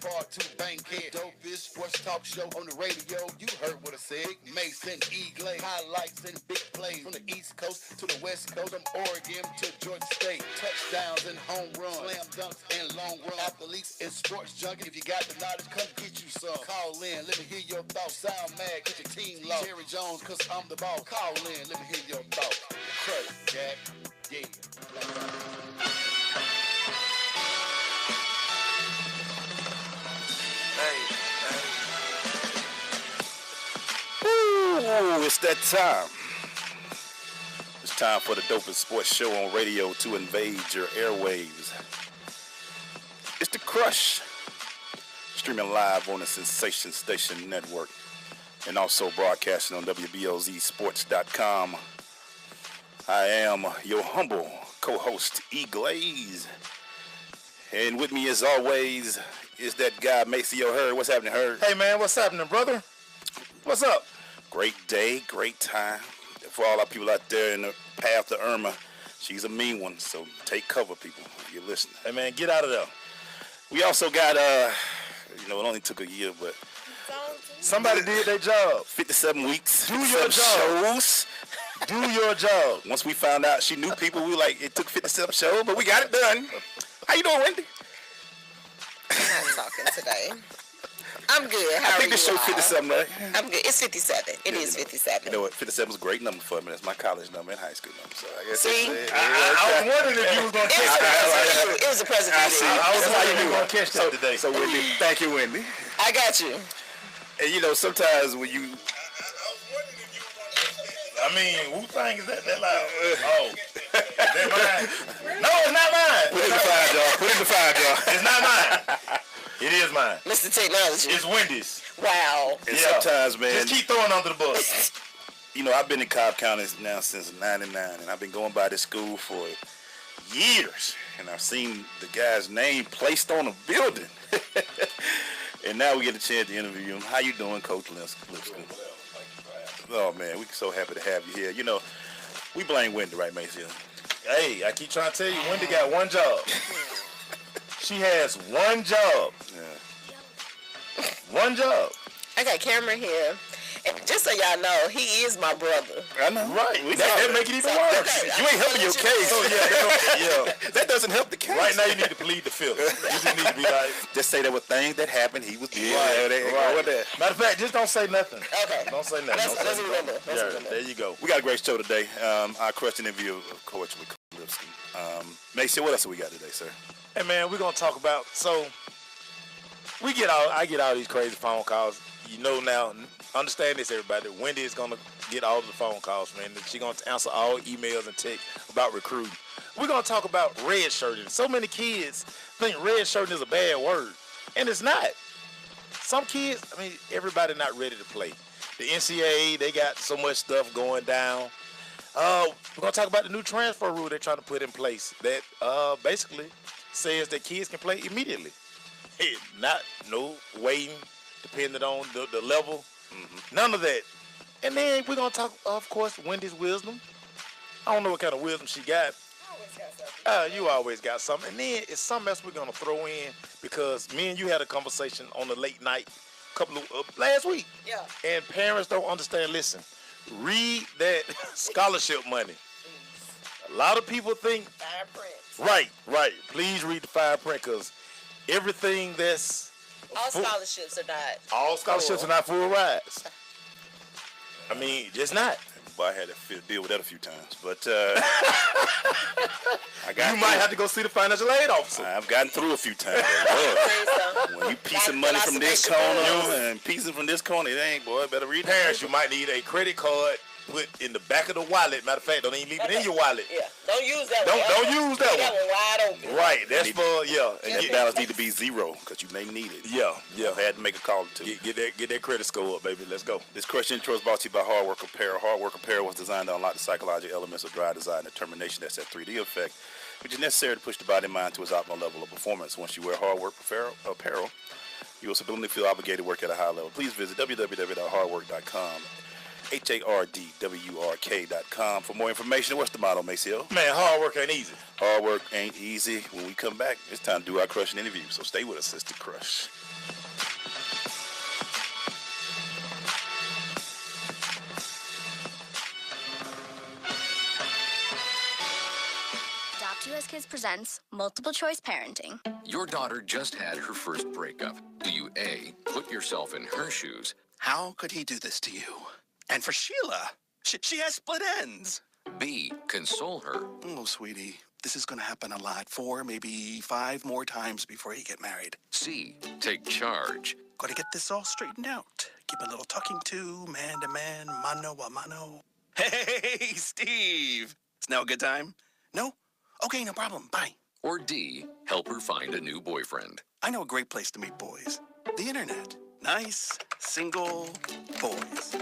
part 2 Bankhead. Dopest sports talk show on the radio. You heard what I said. Mason, E-Glade, highlights and big plays from the East Coast to the West Coast, from Oregon to Georgia State. Touchdowns and home runs, slam dunks and long runs. Athletes and sports junkie. If you got the knowledge, come get you some. Call in, let me hear your thoughts. Sound mad, get your team lost. Jerry Jones, cause I'm the ball. Call in, let me hear your thoughts. Crush, Jack, yeah. Ooh, it's that time. It's time for the dopest sports show on radio to invade your airwaves. It's the Crush, streaming live on the Sensation Station Network and also broadcasting on WBOZsports.com. I am your humble co-host, E. Glaze. And with me, as always, is that guy, Maceo Hurd. What's happening, Hurd? Hey, man, what's happening, brother? What's up? Great day, great time. For all our people out there in the path to Irma, she's a mean one, so take cover, people, if you're listening. Hey, man, get out of there. We also got, it only took a year, but somebody did their job. 57 weeks. Do your job. Shows. Do your job. Once we found out she knew people, we were like, it took 57 shows, but we got it done. How you doing, Wendy? I'm not talking today. I'm good. How I think are this you show all? 57, right? I'm good. It's 57. It is 57. You know what? 57 was a great number for me. That's my college number and high school number. So I guess See? I was wondering if you was going to catch that. It was a present. I see. I was wondering if you were going to catch that today. So Wendy, thank you, Wendy. I got you. And sometimes when you... I mean, Wu-Tang, is that loud? Oh. Is that mine? No, it's not mine. Put it in the fire jar. Put it in the fire jar. It's not mine. It is mine. Mr. Technology. It's Wendy's. Wow. And sometimes, man... Just keep throwing under the bus. I've been in Cobb County now since '99, and I've been going by this school for years. And I've seen the guy's name placed on a building. And now we get a chance to interview him. How you doing, Coach Lipscomb? Oh, man, we're so happy to have you here. We blame Wendy, right, Mason? Hey, I keep trying to tell you, Wendy got one job. She has one job. Yeah. One job. I got Cameron here. And just so y'all know, he is my brother. I know. Right. That make it even worse. You ain't helping your case. So, yeah. That doesn't help the case. Right now, you need to plead the fifth. You just need to be like... Just say there were things that happened. He was there. Right. Matter of fact, just don't say nothing. Okay. Don't say nothing. Let's remember. There you go. We got a great show today. Our crush interview, of course, with Coach Lipscomb. Mason, what else we got today, sir? Hey, man, we're going to talk about... So, I get all these crazy phone calls. Now, understand this, everybody. Wendy is going to get all the phone calls, man. She's going to answer all emails and texts about recruiting. We're going to talk about redshirting. So many kids think redshirting is a bad word, and it's not. Some kids, everybody not ready to play. The NCAA, they got so much stuff going down. We're going to talk about the new transfer rule they're trying to put in place that basically says that kids can play immediately. No waiting, depending on the level. Mm-hmm. None of that. And then we're going to talk, of course, Wendy's wisdom. I don't know what kind of wisdom she got. You always got something. And then it's something else we're going to throw in because me and you had a conversation on the late night last week. Yeah. And parents don't understand. Listen, read that scholarship money. A lot of people think... Fine print. Right. Please read the fine print because everything that's... All scholarships are not. All scholarships are not full rides. Just not. Boy, I had to deal with that a few times, but you might have to go see the financial aid officer. I've gotten through a few times. When you piecing money from this corner and piecing from this corner, it ain't, boy. Better read. Parents, you might need a credit card put in the back of the wallet. Matter of fact, don't even leave it in your wallet. Yeah, don't use that one. Don't use that one. That one wide open. Right, that's for And that balance need to be zero because you may need it. Yeah. I had to make a call to Get that credit score up, baby. Let's go. This question intro is brought to you by Hard Work Apparel. Hard Work Apparel was designed to unlock the psychological elements of drive, design, and determination that's that 3D effect, which is necessary to push the body and mind to its optimal level of performance. Once you wear Hard Work Apparel, you will subliminally feel obligated to work at a high level. Please visit www.hardwork.com. HARDWRK.com for more information. What's the motto, Maceo? Man, hard work ain't easy. Hard work ain't easy. When we come back, it's time to do our crushing interview. So stay with us, Sister Crush. Kids presents Multiple Choice Parenting. Your daughter just had her first breakup. Do you A, put yourself in her shoes? How could he do this to you? And for Sheila, she has split ends. B, console her? Oh, sweetie, this is going to happen a lot. 4, maybe 5 more times before you get married. C, take charge? Got to get this all straightened out. Keep a little talking to, man to man, mano a mano. Hey, Steve. Is now a good time? No? Okay, no problem. Bye. Or D, help her find a new boyfriend? I know a great place to meet boys. The internet. Nice, single boys.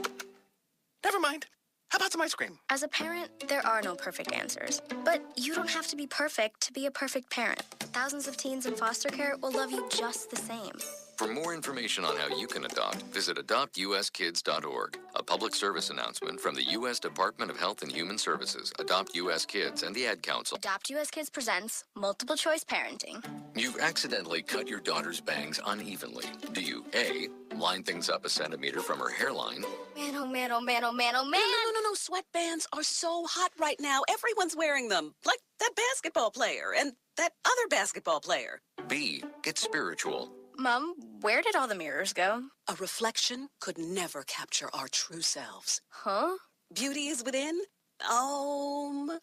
Never mind. How about some ice cream? As a parent, there are no perfect answers. But you don't have to be perfect to be a perfect parent. Thousands of teens in foster care will love you just the same. For more information on how you can adopt, visit adoptuskids.org. A public service announcement from the U.S. Department of Health and Human Services, Adopt U.S. Kids, and the Ad Council. Adopt U.S. Kids presents Multiple Choice Parenting. You've accidentally cut your daughter's bangs unevenly. Do you A, line things up a centimeter from her hairline? Man, oh man, oh man, oh man, oh man. No. Sweatbands are so hot right now. Everyone's wearing them. Like that basketball player and that other basketball player. B, get spiritual. Mom, where did all the mirrors go? A reflection could never capture our true selves. Huh? Beauty is within.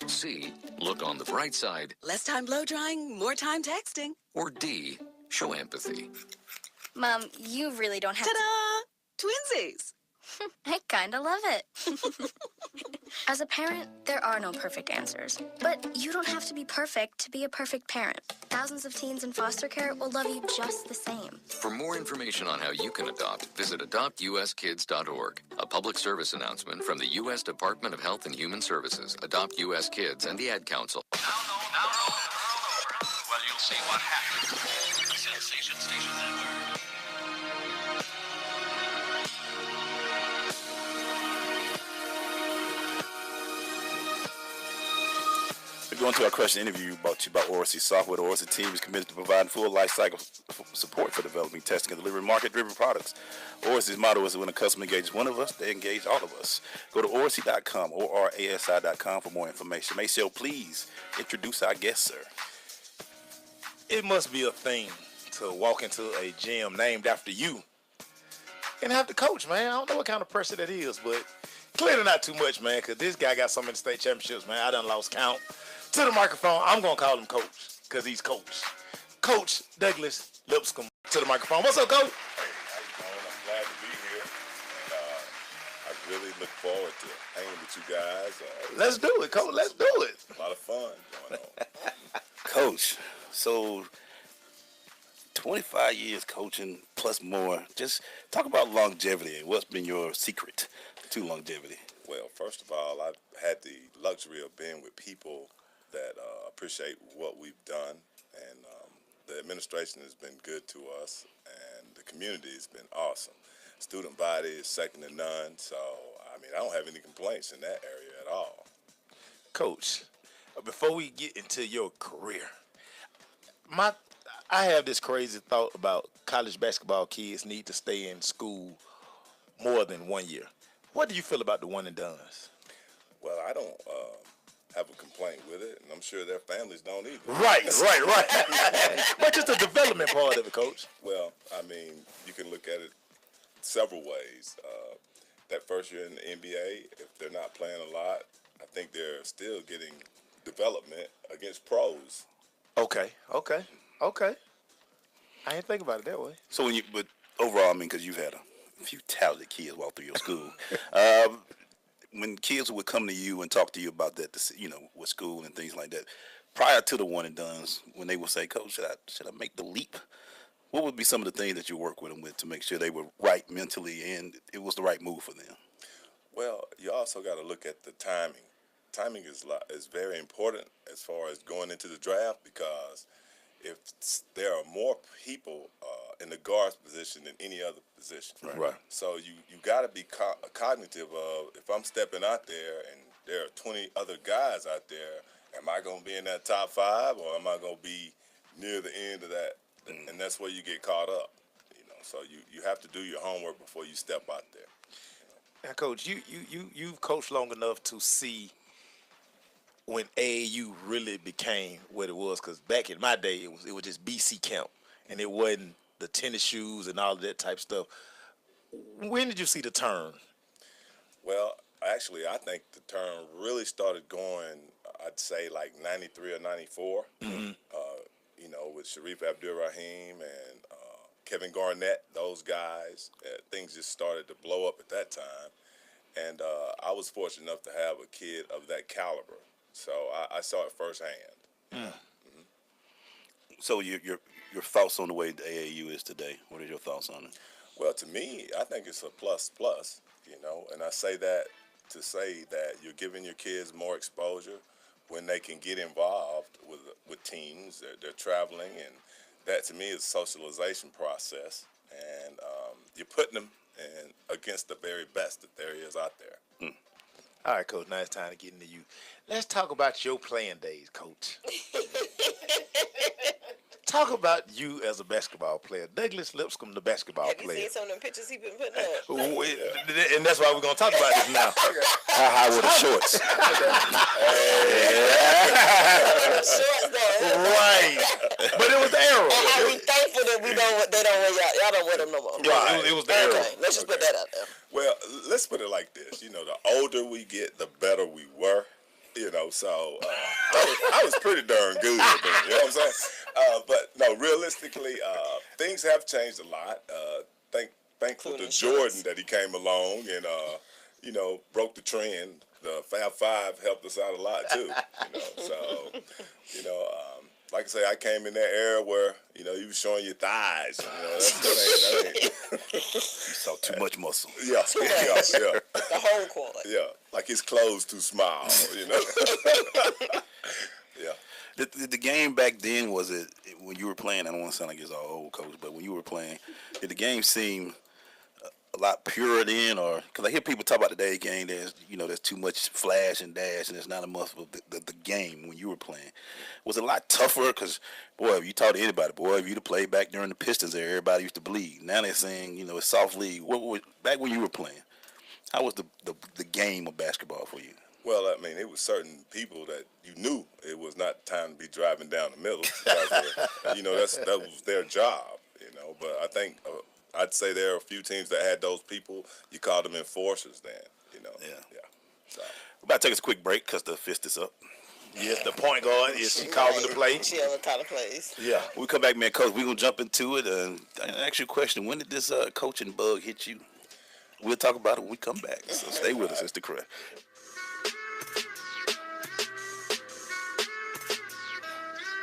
C, look on the bright side. Less time blow drying, more time texting. Or D, show empathy. Mom, you really don't have Ta-da! Twinsies. I kinda love it. As a parent, there are no perfect answers. But you don't have to be perfect to be a perfect parent. Thousands of teens in foster care will love you just the same. For more information on how you can adopt, visit adoptuskids.org. A public service announcement from the U.S. Department of Health and Human Services, Adopt U.S. Kids, and the Ad Council. Now roll over. Well, you'll see what happens. Sensation Station Network. We're going to our question interview brought to you by ORC Software. The ORC team is committed to providing full life cycle support for developing, testing, and delivering market-driven products. ORC's motto is when a customer engages one of us, they engage all of us. Go to orc.com, ORASI.com for more information. Maceo, please introduce our guest, sir. It must be a thing to walk into a gym named after you and have the coach, man. I don't know what kind of person that is, but clearly not too much, man, because this guy got so many state championships, man. I done lost count. To the microphone, I'm going to call him Coach, because he's Coach. Coach Douglas Lipscomb to the microphone. What's up, Coach? Hey, how you doing? I'm glad to be here. And I really look forward to hanging with you guys. Let's do it, Coach. Let's do it. A lot of fun going on. Coach, so 25 years coaching plus more. Just talk about longevity and what's been your secret to longevity. Well, first of all, I've had the luxury of being with people that appreciate what we've done, and the administration has been good to us, and the community has been awesome. Student body is second to none, so I mean, I don't have any complaints in that area at all. Coach, before we get into your career, I have this crazy thought about college basketball kids need to stay in school more than 1 year. What do you feel about the one and dones? Well, I don't have a complaint with it, and I'm sure their families don't either. Right. But just the development part of it, Coach. Well, I mean, you can look at it several ways. That first year in the NBA, if they're not playing a lot, I think they're still getting development against pros. Okay. I didn't think about it that way. So but overall, I mean, because you've had a few talented kids walk through your school. When kids would come to you and talk to you about that, with school and things like that, prior to the one and dones, when they would say, Coach, should I make the leap? What would be some of the things that you work with them with to make sure they were right mentally and it was the right move for them? Well, you also got to look at the timing. Timing is very important as far as going into the draft, because if there are more people in the guards position than any other position. Right. So you got to be cognitive of, if I'm stepping out there and there are 20 other guys out there, am I going to be in that top 5 or am I going to be near the end of that? And that's where you get caught up. So you have to do your homework before you step out there. Now, Coach, you've coached long enough to see when AAU really became what it was, because back in my day, it was just BC camp, and it wasn't the tennis shoes and all of that type stuff. When did you see the turn? Well, actually, I think the turn really started going, I'd say, like 93 or 94, you know, with Sharif Abdul-Rahim and Kevin Garnett, those guys. Things just started to blow up at that time. And I was fortunate enough to have a kid of that caliber. So I saw it firsthand. So your thoughts on the way the AAU is today? What are your thoughts on it? Well, to me, I think it's a plus, you know, and I say that to say that you're giving your kids more exposure when they can get involved with teams. They're traveling, and that to me is a socialization process, and you're putting them against the very best that there is out there. All right, Coach, now it's time to get into you. Let's talk about your playing days, Coach. Talk about you as a basketball player. Douglas Lipscomb, the basketball Have player. you seen some of them pictures he been putting up? And that's why we're going to talk about this now. How high were the shorts? Shorts though. Right. But it was the arrow. And how we thankful that they don't wear y'all don't wear them no more. Right. It was the arrow. Okay, let's just put that out there. Well, let's put it like this. You know, the older we get, the better we were. You know, so I was pretty darn good. You know what I'm saying? But no, realistically, things have changed a lot. Thankful to Jordan that he came along and you know, broke the trend. The Fab Five helped us out a lot too. You know, so you know, like I say, I came in that era where you know you was showing your thighs. You know, that ain't. You saw too much muscle. Yeah, yeah. The whole quad. Yeah, like his clothes too small, you know. Yeah. The game back then, was it when you were playing? I don't want to sound like it's all old, Coach, but when you were playing, did the game seem a lot purer then, or because I hear people talk about the day game, there's too much flash and dash, and there's not enough of the game when you were playing. Was it a lot tougher? Because boy, if you talk to anybody, boy, if you'd have played back during the Pistons era, everybody used to bleed. Now they're saying it's soft league. Back when you were playing, how was the game of basketball for you? Well, I mean, it was certain people that you knew it was not time to be driving down the middle. Because, that was their job. You know, but I think. I'd say there are a few teams that had those people. You called them enforcers then, you know. Yeah. So. We're about to take us a quick break because the fist is up. Yes, the point guard is she calling the play. She on the title plays. Yeah. When we come back, man, Coach, we're going to jump into it. And I ask you a question. When did this coaching bug hit you? We'll talk about it when we come back. So stay with us. It's the Crush.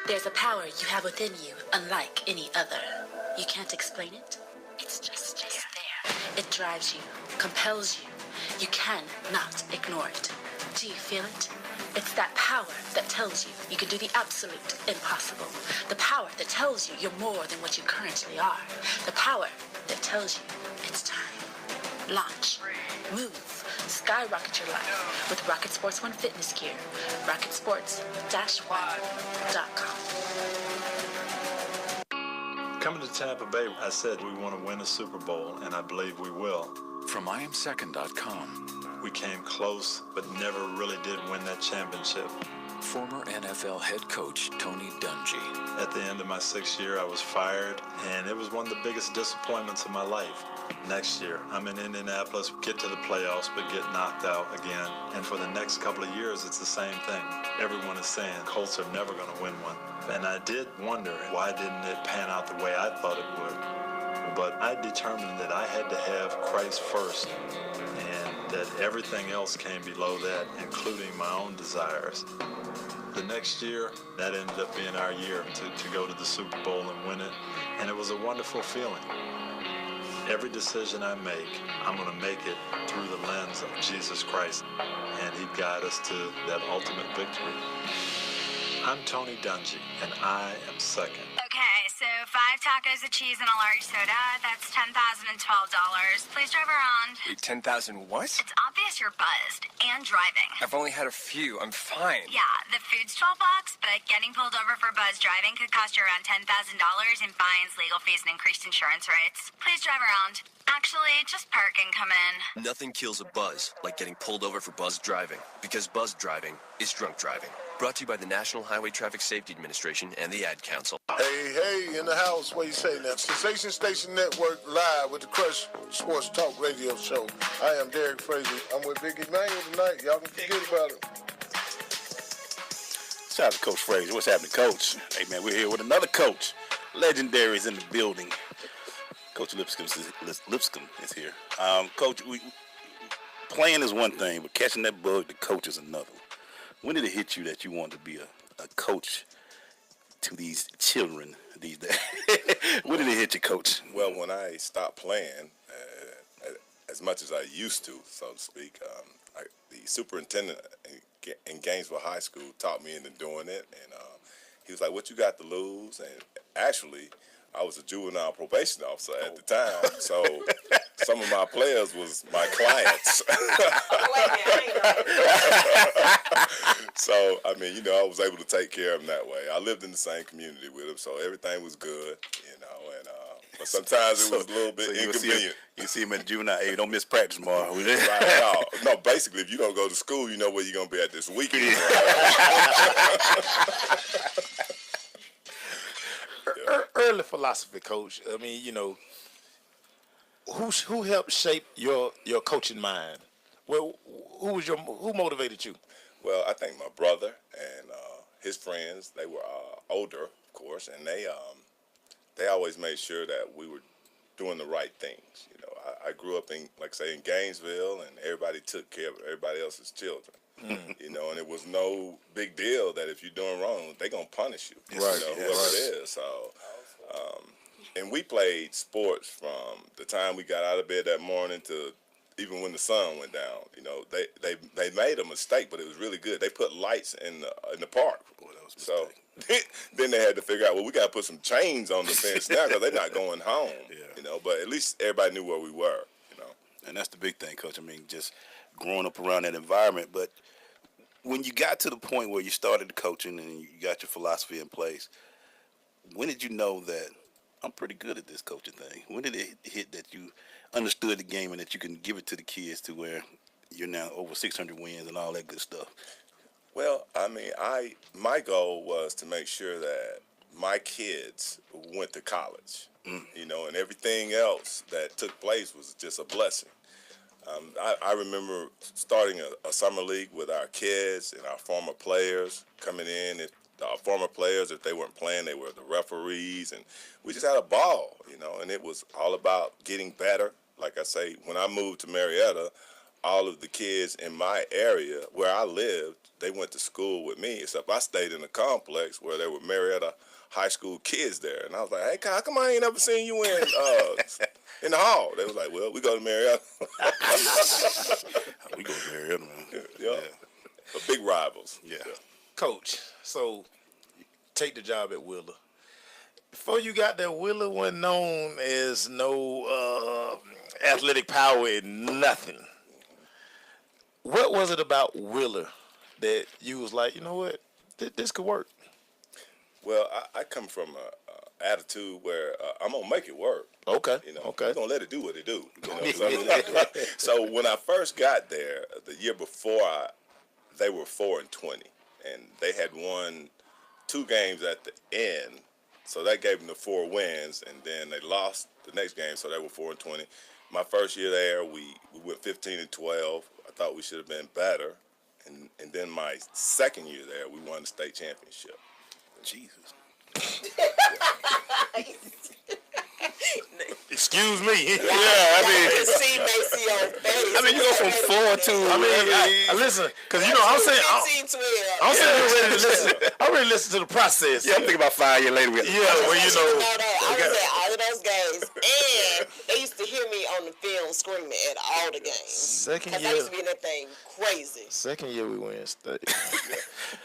There's a power you have within you, unlike any other. You can't explain it. It's just there. It drives you, compels you. You cannot ignore it. Do you feel it? It's that power that tells you you can do the absolute impossible. The power that tells you you're more than what you currently are. The power that tells you it's time. Launch. Move. Skyrocket your life with Rocket Sports One fitness gear. RocketSports-1.com. Coming to Tampa Bay, I said we want to win a Super Bowl, and I believe we will. From IamSecond.com. We came close, but never really did win that championship. Former NFL head coach Tony Dungy. At the end of my 6th year, I was fired, and it was one of the biggest disappointments of my life. Next year, I'm in Indianapolis, get to the playoffs, but get knocked out again. And for the next couple of years, it's the same thing. Everyone is saying Colts are never going to win one. And I did wonder, why didn't it pan out the way I thought it would? But I determined that I had to have Christ first, and that everything else came below that, including my own desires. The next year, that ended up being our year to go to the Super Bowl and win it, and it was a wonderful feeling. Every decision I make, I'm going to make it through the lens of Jesus Christ, and He'd guide us to that ultimate victory. I'm Tony Dungy, and I am second. Okay, so 5 tacos of cheese and a large soda. That's $10,012. Please drive around. Wait, 10,000 what? It's obvious you're buzzed and driving. I've only had a few. I'm fine. Yeah, the food's $12, but getting pulled over for buzz driving could cost you around $10,000 in fines, legal fees, and increased insurance rates. Please drive around. Actually, just park and come in. Nothing kills a buzz like getting pulled over for buzz driving, because buzz driving is drunk driving. Brought to you by the National Highway Traffic Safety Administration and the Ad Council. Hey, in the house, what you say now? Sensation Station Network live with the Crush Sports Talk Radio Show. I am Derek Frazier. I'm with Big Emmanuel tonight. Y'all can forget about it. Shout out to Coach Frazier. What's happening, Coach? Hey, man, we're here with another coach. Legendary is in the building. Coach Lipscomb is here. Coach, playing is one thing, but catching that bug to coach is another. When did it hit you that you wanted to be a coach to these children these days? When did it hit you, Coach? Well, when I stopped playing, as much as I used to, so to speak, the superintendent in Gainesville High School taught me into doing it, and he was like, "What you got to lose?" And actually, I was a juvenile probation officer at the time, so some of my players was my clients. So, I mean, I was able to take care of them that way. I lived in the same community with them, so everything was good, and but sometimes it was a little bit inconvenient. You see him at juvenile, hey, don't miss practice tomorrow. Right, no, basically, if you don't go to school, you know where you're going to be at this weekend. Early philosophy, Coach. I mean, who helped shape your coaching mind? Well, who motivated you? Well, I think my brother and his friends. They were older, of course, and they always made sure that we were doing the right things. I grew up in Gainesville, and everybody took care of everybody else's children. And it was no big deal that if you're doing wrong, they're going to punish you, whoever it is. So, and we played sports from the time we got out of bed that morning to even when the sun went down. They made a mistake, but it was really good. They put lights in the park. Boy, that was a mistake. Then they had to figure out, well, we got to put some chains on the fence now because they're not going home. But at least everybody knew where we were. And that's the big thing, Coach. I mean, just growing up around that environment. But when you got to the point where you started coaching and you got your philosophy in place, when did you know that I'm pretty good at this coaching thing? When did it hit that you understood the game and that you can give it to the kids to where you're now over 600 wins and all that good stuff? Well, I mean, my goal was to make sure that my kids went to college, and everything else that took place was just a blessing. I remember starting a summer league with our kids and our former players coming in. Our former players, if they weren't playing, they were the referees, and we just had a ball, and it was all about getting better. Like I say, when I moved to Marietta, all of the kids in my area where I lived, they went to school with me, except I stayed in a complex where there were Marietta high school kids there. And I was like, hey, how come I ain't never seen you in the hall? They was like, well, we go to Marietta. We go to Marietta, man. Yeah. But big rivals. Yeah. Coach, so take the job at Wheeler. Before you got there, Wheeler wasn't known as no athletic power and nothing. What was it about Wheeler that you was like, you know what, this could work? Well, I come from an attitude where I'm going to make it work. Okay. Okay. I'm going to let it do what it do. So when I first got there, the year before, they were 4-20, and they had won 2 games at the end. So that gave them the 4 wins, and then they lost the next game, so they were 4-20. My first year there, we went 15-12. I thought we should have been better. And then my second year there, we won the state championship. Jesus. Excuse me. Yeah, I mean, you go from 4 to. I listen, because I'm ready to listen. I'm ready to listen to the process. Yeah, I'm thinking about 5 years later. I was at all of those games, and they used to hear me on the film screaming at all the games. Second year. Because I used to be in that thing crazy. Second year we win state.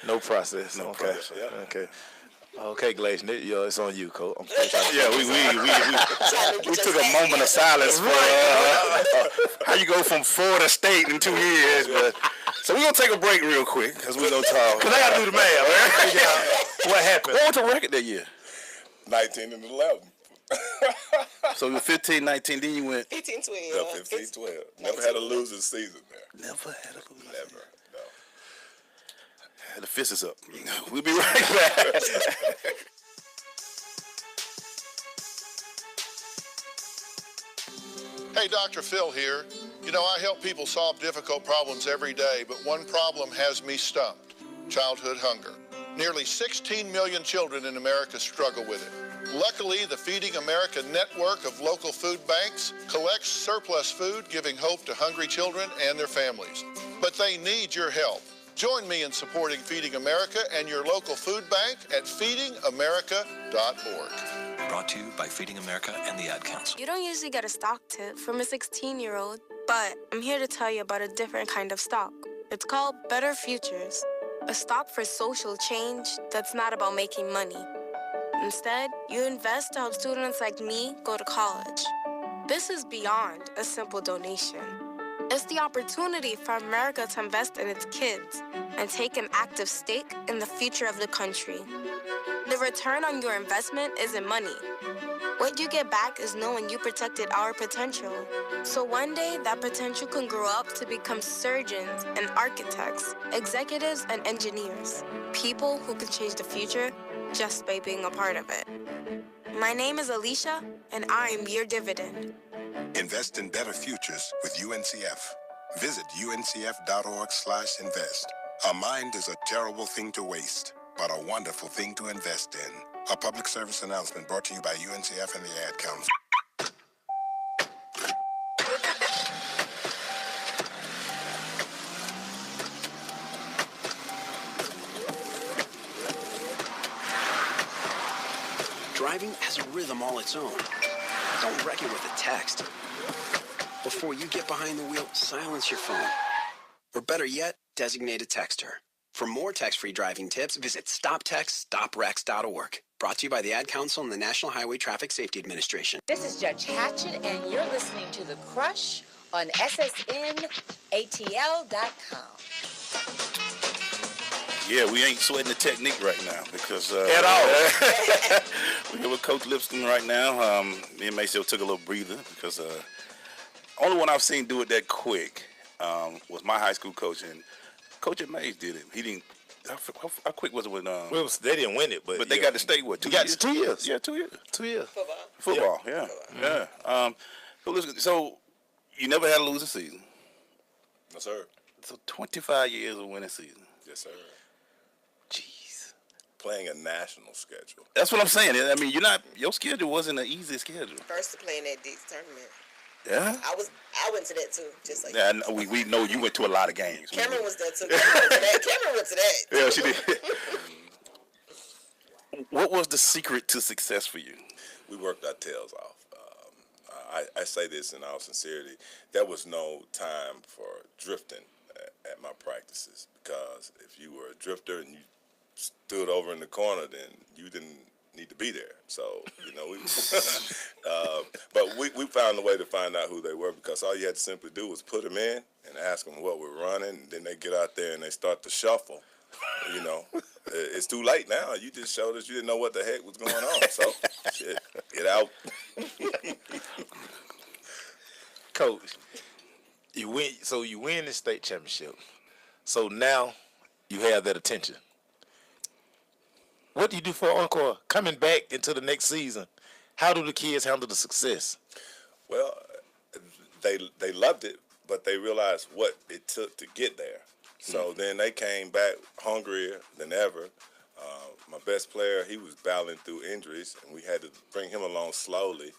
No process. No okay. process, yeah. Okay. Okay, Glacier, it's on you, Cole. Yeah, we took a moment of silence for how you go from 4 to state in 2 years. But so we're gonna take a break real quick because we're gonna talk. Cause I gotta do the math. What happened? What was the record that year? 19-11. So you were 15, 19, then you went 15, 12. Yeah, 15, 12. Never had a losing season there. Never had a losing Never. No. The fist is up. We'll be right back. Hey, Dr. Phil here. You know, I help people solve difficult problems every day, but one problem has me stumped: childhood hunger. Nearly 16 million children in America struggle with it. Luckily, the Feeding America network of local food banks collects surplus food, giving hope to hungry children and their families. But they need your help. Join me in supporting Feeding America and your local food bank at feedingamerica.org. Brought to you by Feeding America and the Ad Council. You don't usually get a stock tip from a 16-year-old, but I'm here to tell you about a different kind of stock. It's called Better Futures, a stock for social change that's not about making money. Instead, you invest to help students like me go to college. This is beyond a simple donation. It's the opportunity for America to invest in its kids and take an active stake in the future of the country. The return on your investment isn't money. What you get back is knowing you protected our potential. So one day, that potential can grow up to become surgeons and architects, executives and engineers, people who can change the future just by being a part of it. My name is Alicia, and I'm your dividend. Invest in better futures with UNCF. Visit uncf.org/invest. A mind is a terrible thing to waste, but a wonderful thing to invest in. A public service announcement brought to you by UNCF and the Ad Council. Driving has a rhythm all its own. Don't wreck it with a text. Before you get behind the wheel, silence your phone. Or better yet, designate a texter. For more text-free driving tips, visit stoptextstoprex.org. Brought to you by the Ad Council and the National Highway Traffic Safety Administration. This is Judge Hatchett, and you're listening to The Crush on SSNATL.com. Yeah, we ain't sweating the technique right now because at all. We're here with Coach Lipscomb right now. Me and Maceo took a little breather because only one I've seen do it that quick was my high school coach, and Coach at Mays did it. He didn't. How quick was it when? They didn't win it, but they got to stay what 2 years? 2 years. Yeah, 2 years. 2 years. Football. Yeah. Yeah. So you never had a losing season. No, sir. So 25 years of winning season. Yes, sir. Jeez. Playing a national schedule. That's what I'm saying. I mean, your schedule wasn't an easy schedule. First to play in that Dix tournament. Yeah. I went to that too, just like yeah. We know you went to a lot of games. Cameron was there too. Cameron went to that. Yeah, she did. What was the secret to success for you? We worked our tails off. I say this in all sincerity. There was no time for drifting at my practices, because if you were a drifter and you stood over in the corner, then you didn't need to be there. So, but we found a way to find out who they were, because all you had to simply do was put them in and ask them what we're running, and then they get out there and they start to shuffle. It's too late now. You just showed us you didn't know what the heck was going on. So, shit, get out. Coach, you win the state championship. So now you have that attention. What do you do for encore? Coming back into the next season, how do the kids handle the success? Well, they loved it, but they realized what it took to get there. So then they came back hungrier than ever. My best player, he was battling through injuries, and we had to bring him along slowly.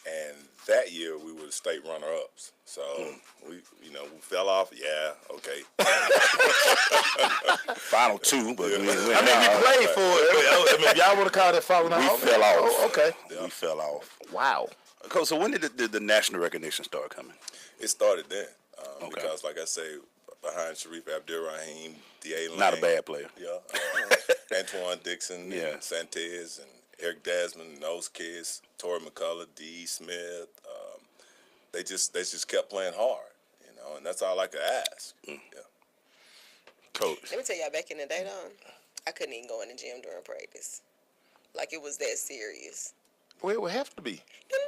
And that year, we were the state runner-ups. So we fell off. Yeah, okay. Final two, but we played for it. If y'all want to call that falling off, we fell off. Oh, okay, yeah. We fell off. Wow. Coach, so when did the national recognition start coming? It started then, because, like I say, behind Sharif Abdurrahim, D.A. Lane. Not a bad player. Yeah. Antoine Dixon, and Santez, and Eric Desmond, and those kids, Torrey McCullough, D.E. Smith, they just kept playing hard, and that's all I could ask. Yeah. Coach. Let me tell y'all, back in the day, I couldn't even go in the gym during practice. Like, it was that serious. Well, it would have to be.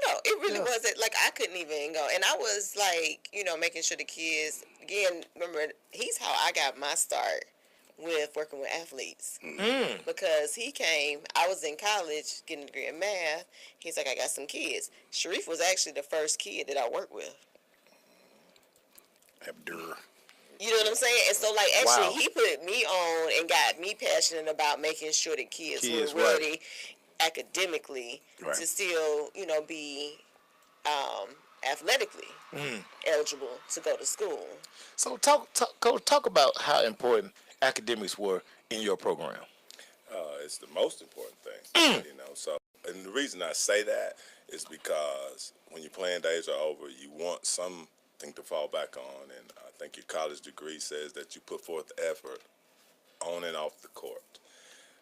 No, it really wasn't. Like, I couldn't even go. And I was, like, making sure the kids, again, remember, he's how I got my start with working with athletes. Because he came, I was in college getting a degree in math. He's like, I got some kids. Sharif was actually the first kid that I worked with. Abdur. You know what I'm saying? And so, like, actually, he put me on and got me passionate about making sure that kids were ready academically to still, be athletically eligible to go to school. So talk about how important academics were in your program. It's the most important thing, So, and the reason I say that is because when your playing days are over, you want something to fall back on, and I think your college degree says that you put forth the effort on and off the court.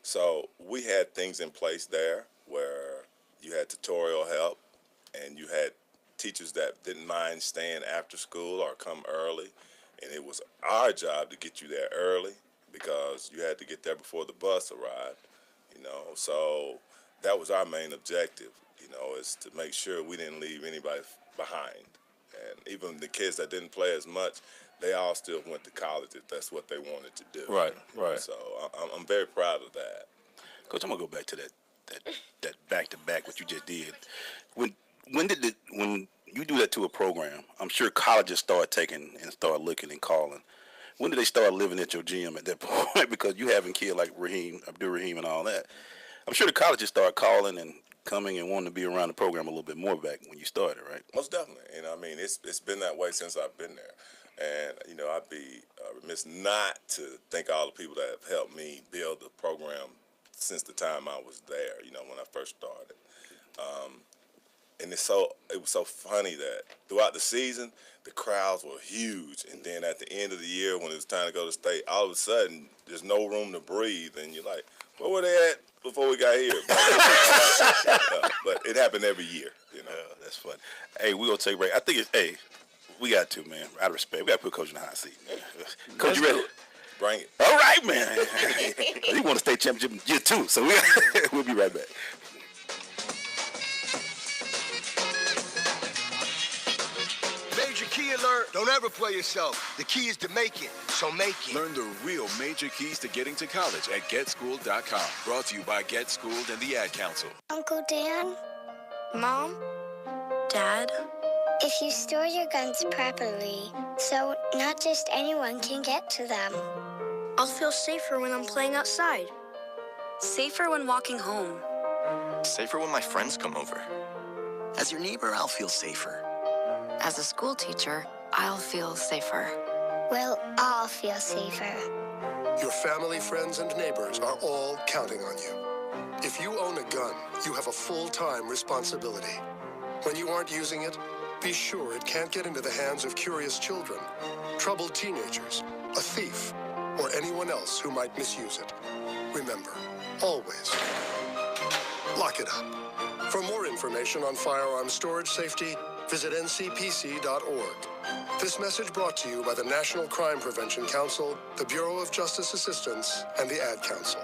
So we had things in place there where you had tutorial help, and you had teachers that didn't mind staying after school or come early, and it was our job to get you there early because you had to get there before the bus arrived, So that was our main objective, is to make sure we didn't leave anybody behind. And even the kids that didn't play as much, they all still went to college if that's what they wanted to do. Right. So I'm very proud of that. Coach, I'm gonna go back to that back-to-back what you just did. When you do that to a program, I'm sure colleges start taking and start looking and calling. When did they start living at your gym at that point? Because you having kids like Abdur Rahim and all that. I'm sure the colleges start calling and coming and wanting to be around the program a little bit more back when you started, right? Most definitely. It's been that way since I've been there. And, I'd be remiss not to thank all the people that have helped me build the program since the time I was there, when I first started. And it was so funny that throughout the season, the crowds were huge. And then at the end of the year, when it was time to go to state, all of a sudden, there's no room to breathe. And you're like, where were they at before we got here? But it happened every year, That's fun. Hey, we're going to take a break. I think we got to, man. Out of respect. We got to put Coach in the hot seat, man. Coach, you ready? Bring it. All right, man. You won a state championship in year 2, so we'll be right back. Major key alert. Don't ever play yourself. The key is to make it, so make it. Learn the real major keys to getting to college at GetSchooled.com. Brought to you by Get Schooled and the Ad Council. Uncle Dan? Mom? Dad? If you store your guns properly, so not just anyone can get to them. I'll feel safer when I'm playing outside. Safer when walking home. Safer when my friends come over. As your neighbor, I'll feel safer. As a school teacher, I'll feel safer. We'll all feel safer. Your family, friends, and neighbors are all counting on you. If you own a gun, you have a full-time responsibility. When you aren't using it, be sure it can't get into the hands of curious children, troubled teenagers, a thief, or anyone else who might misuse it. Remember, always, lock it up. For more information on firearm storage safety, visit ncpc.org. This message brought to you by the National Crime Prevention Council, the Bureau of Justice Assistance, and the Ad Council.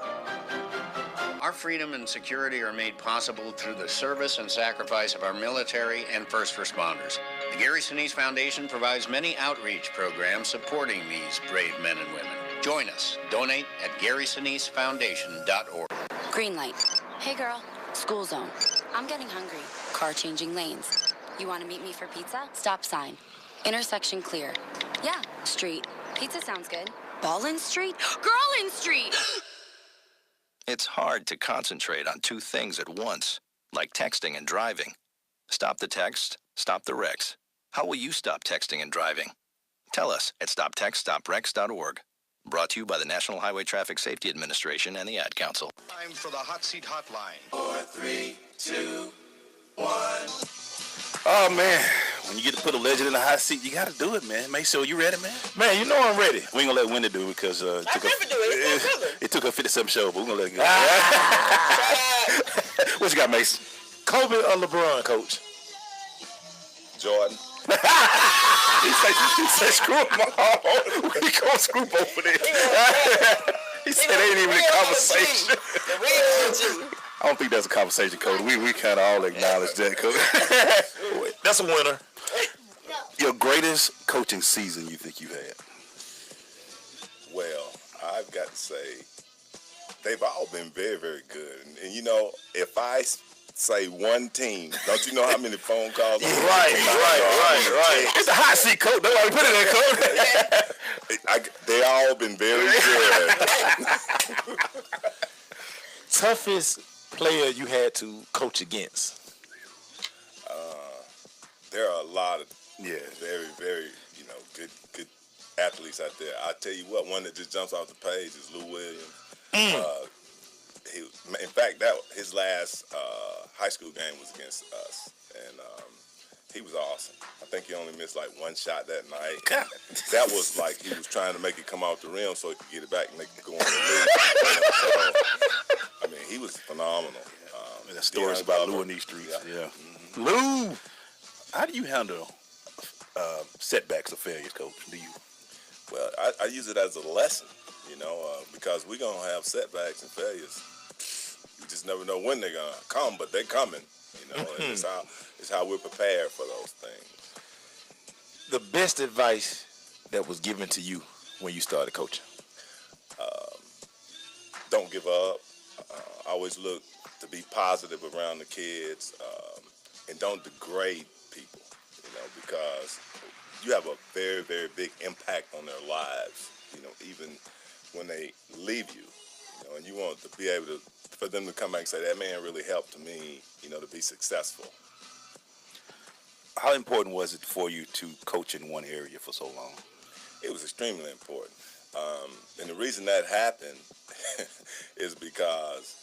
Our freedom and security are made possible through the service and sacrifice of our military and first responders. The Gary Sinise Foundation provides many outreach programs supporting these brave men and women. Join us. Donate at GarySiniseFoundation.org. Green light. Hey girl, school zone. I'm getting hungry. Car changing lanes. You want to meet me for pizza? Stop sign. Intersection clear. Yeah, street. Pizza sounds good. Ballin Street? Girlin Street! It's hard to concentrate on two things at once, like texting and driving. Stop the text, stop the wrecks. How will you stop texting and driving? Tell us at stoptextstopwrecks.org. Brought to you by the National Highway Traffic Safety Administration and the Ad Council. Time for the Hot Seat Hotline. 4, 3, 2, 1. Oh, man. When you get to put a legend in the hot seat, you got to do it, man. Make sure you ready, man. Man, you know I'm ready. We ain't going to let Wendy do it because it took her 57 show, but we're going to let her go. What you got, Mason? Kobe or LeBron, Coach? Jordan. he said, screw them all. We going to screw both of them. He said they ain't even in conversation. I don't think that's a conversation, Coach. We kind of all acknowledge that, Coach. That's a winner. Your greatest coaching season you think you had? Well, I've got to say, they've all been very, very good. And you know, if I say one team, don't you know how many phone calls? Right. It's a hot seat, Coach. Don't put it there, Coach. They all been very good. Toughest player you had to coach against? There are a lot of very, very, good athletes out there. I tell you what, one that just jumps off the page is Lou Williams. In fact, his last high school game was against us, and he was awesome. I think he only missed like one shot that night. That was like he was trying to make it come off the rim so he could get it back and make it go on the lead. I mean, he was phenomenal. The stories about Lou in these streets. Yeah. Mm-hmm. Lou, how do you handle setbacks or failures, Coach? Do you? Well, I use it as a lesson, because we're going to have setbacks and failures. You just never know when they're going to come, but they're coming, and it's how we're prepared for those things. The best advice that was given to you when you started coaching? Don't give up. Always look to be positive around the kids, and don't degrade people, because you have a very, very big impact on their lives, even when they leave you, and you want to be able to, for them to come back and say, that man really helped me, to be successful. How important was it for you to coach in one area for so long? It was extremely important. And the reason that happened is because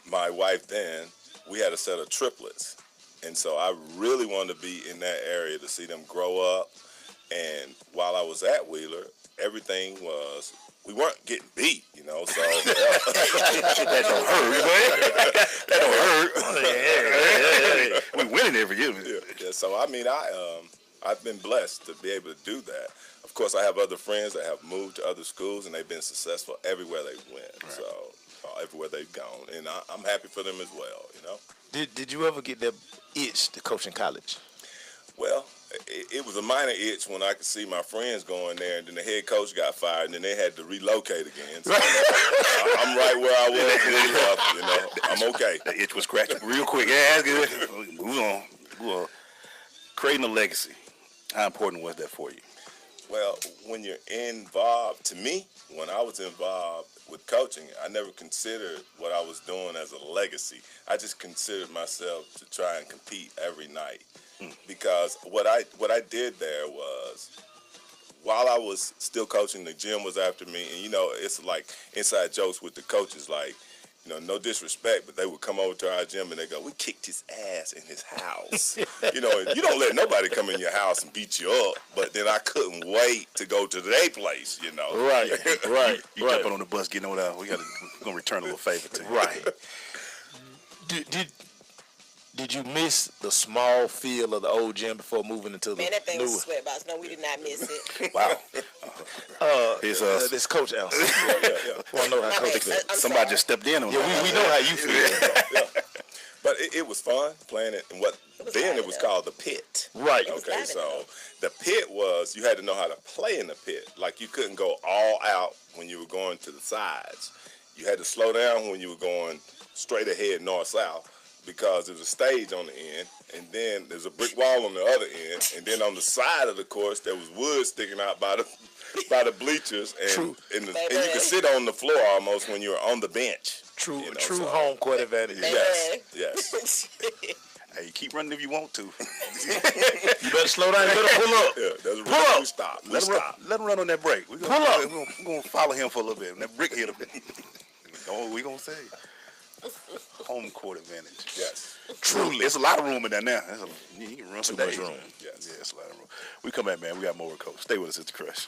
my wife then, we had a set of triplets. And so I really wanted to be in that area to see them grow up. And while I was at Wheeler, everything was, we weren't getting beat, so. That don't hurt. That don't hurt. We winning every year. Yeah, so I mean, I've been blessed to be able to do that. Of course, I have other friends that have moved to other schools, and they've been successful everywhere they went. Right. So everywhere they've gone, and I'm happy for them as well. Did you ever get that itch to coach in college? Well, it was a minor itch when I could see my friends going there, and then the head coach got fired, and then they had to relocate again. So I'm right where I was when he left. I'm okay. The itch was scratched real quick. Yeah, that's good. Move on. Creating a legacy. How important was that for you? Well, when you're involved, to me, when I was involved with coaching, I never considered what I was doing as a legacy. I just considered myself to try and compete every night. Because what I did there was, while I was still coaching, the gym was after me. And, it's like inside jokes with the coaches, like, no disrespect, but they would come over to our gym and they go, we kicked his ass in his house. And you don't let nobody come in your house and beat you up. But then I couldn't wait to go to their place, Right. You jumping on the bus, getting over there. We're going to return a little favor to you. Right. Did you miss the small feel of the old gym before moving into the new? Man, that thing was a sweatbox. No, we did not miss it. Wow. This coach else. Well, I know how coach feels. Somebody just stepped in on that. We know how you feel. But it was fun playing it, and it was called the pit. Right. Okay, so the pit was, you had to know how to play in the pit. Like, you couldn't go all out when you were going to the sides. You had to slow down when you were going straight ahead north-south, because there's a stage on the end, and then there's a brick wall on the other end, and then on the side of the course there was wood sticking out by the bleachers, and you could sit on the floor almost when you were on the bench. True home court advantage. Yes. Hey, you keep running if you want to. You better slow down. You better pull up. Yeah, that's pull up. We stop. Let him run on that break. We're going to follow him for a little bit. And that brick hit him. We're going to say home court advantage. Yes. Truly. There's a lot of room in there now. You can run too some much room. Yes. Yeah, it's a lot of room. We come back, man. We got more with Coach. Stay with us. It's the Crush.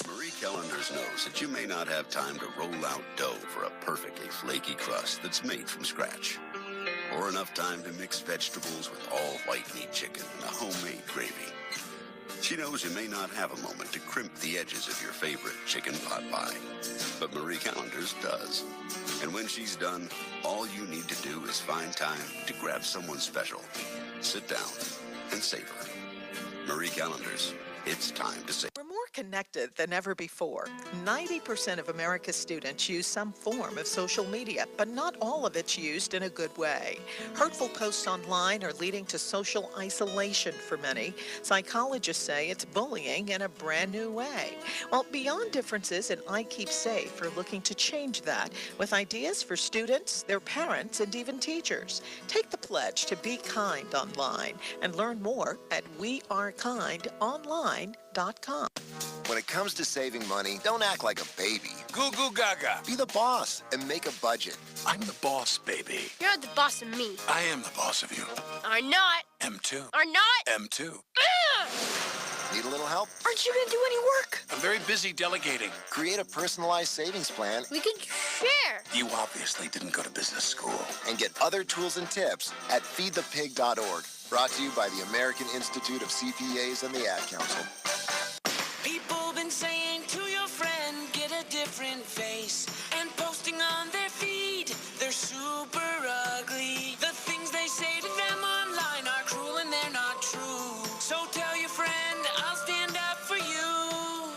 Marie Callender's knows that you may not have time to roll out dough for a perfectly flaky crust that's made from scratch, or enough time to mix vegetables with all white meat chicken and a homemade gravy. She knows you may not have a moment to crimp the edges of your favorite chicken pot pie, but Marie Callender's does. And when she's done, all you need to do is find time to grab someone special, sit down, and savor. Marie Callender's, it's time to savor. We're more connected than ever before. 90% of America's students use some form of social media, but not all of it's used in a good way. Hurtful posts online are leading to social isolation for many. Psychologists say it's bullying in a brand new way. Well, Beyond Differences and I Keep Safe are looking to change that with ideas for students, their parents, and even teachers. Take the pledge to be kind online and learn more at wearekindonline.com. When it comes to saving money, don't act like a baby. Goo goo gaga. Be the boss and make a budget. I'm the boss, baby. You're the boss of me. I am the boss of you. Are not. M2. Are not. M2. Need a little help? Aren't you gonna do any work? I'm very busy delegating. Create a personalized savings plan. We can share. You obviously didn't go to business school. And get other tools and tips at feedthepig.org. Brought to you by the American Institute of CPAs and the Ad Council. People been saying to your friend, get a different face. And posting on their feed, they're super ugly. The things they say to them online are cruel and they're not true. So tell your friend, I'll stand up for you.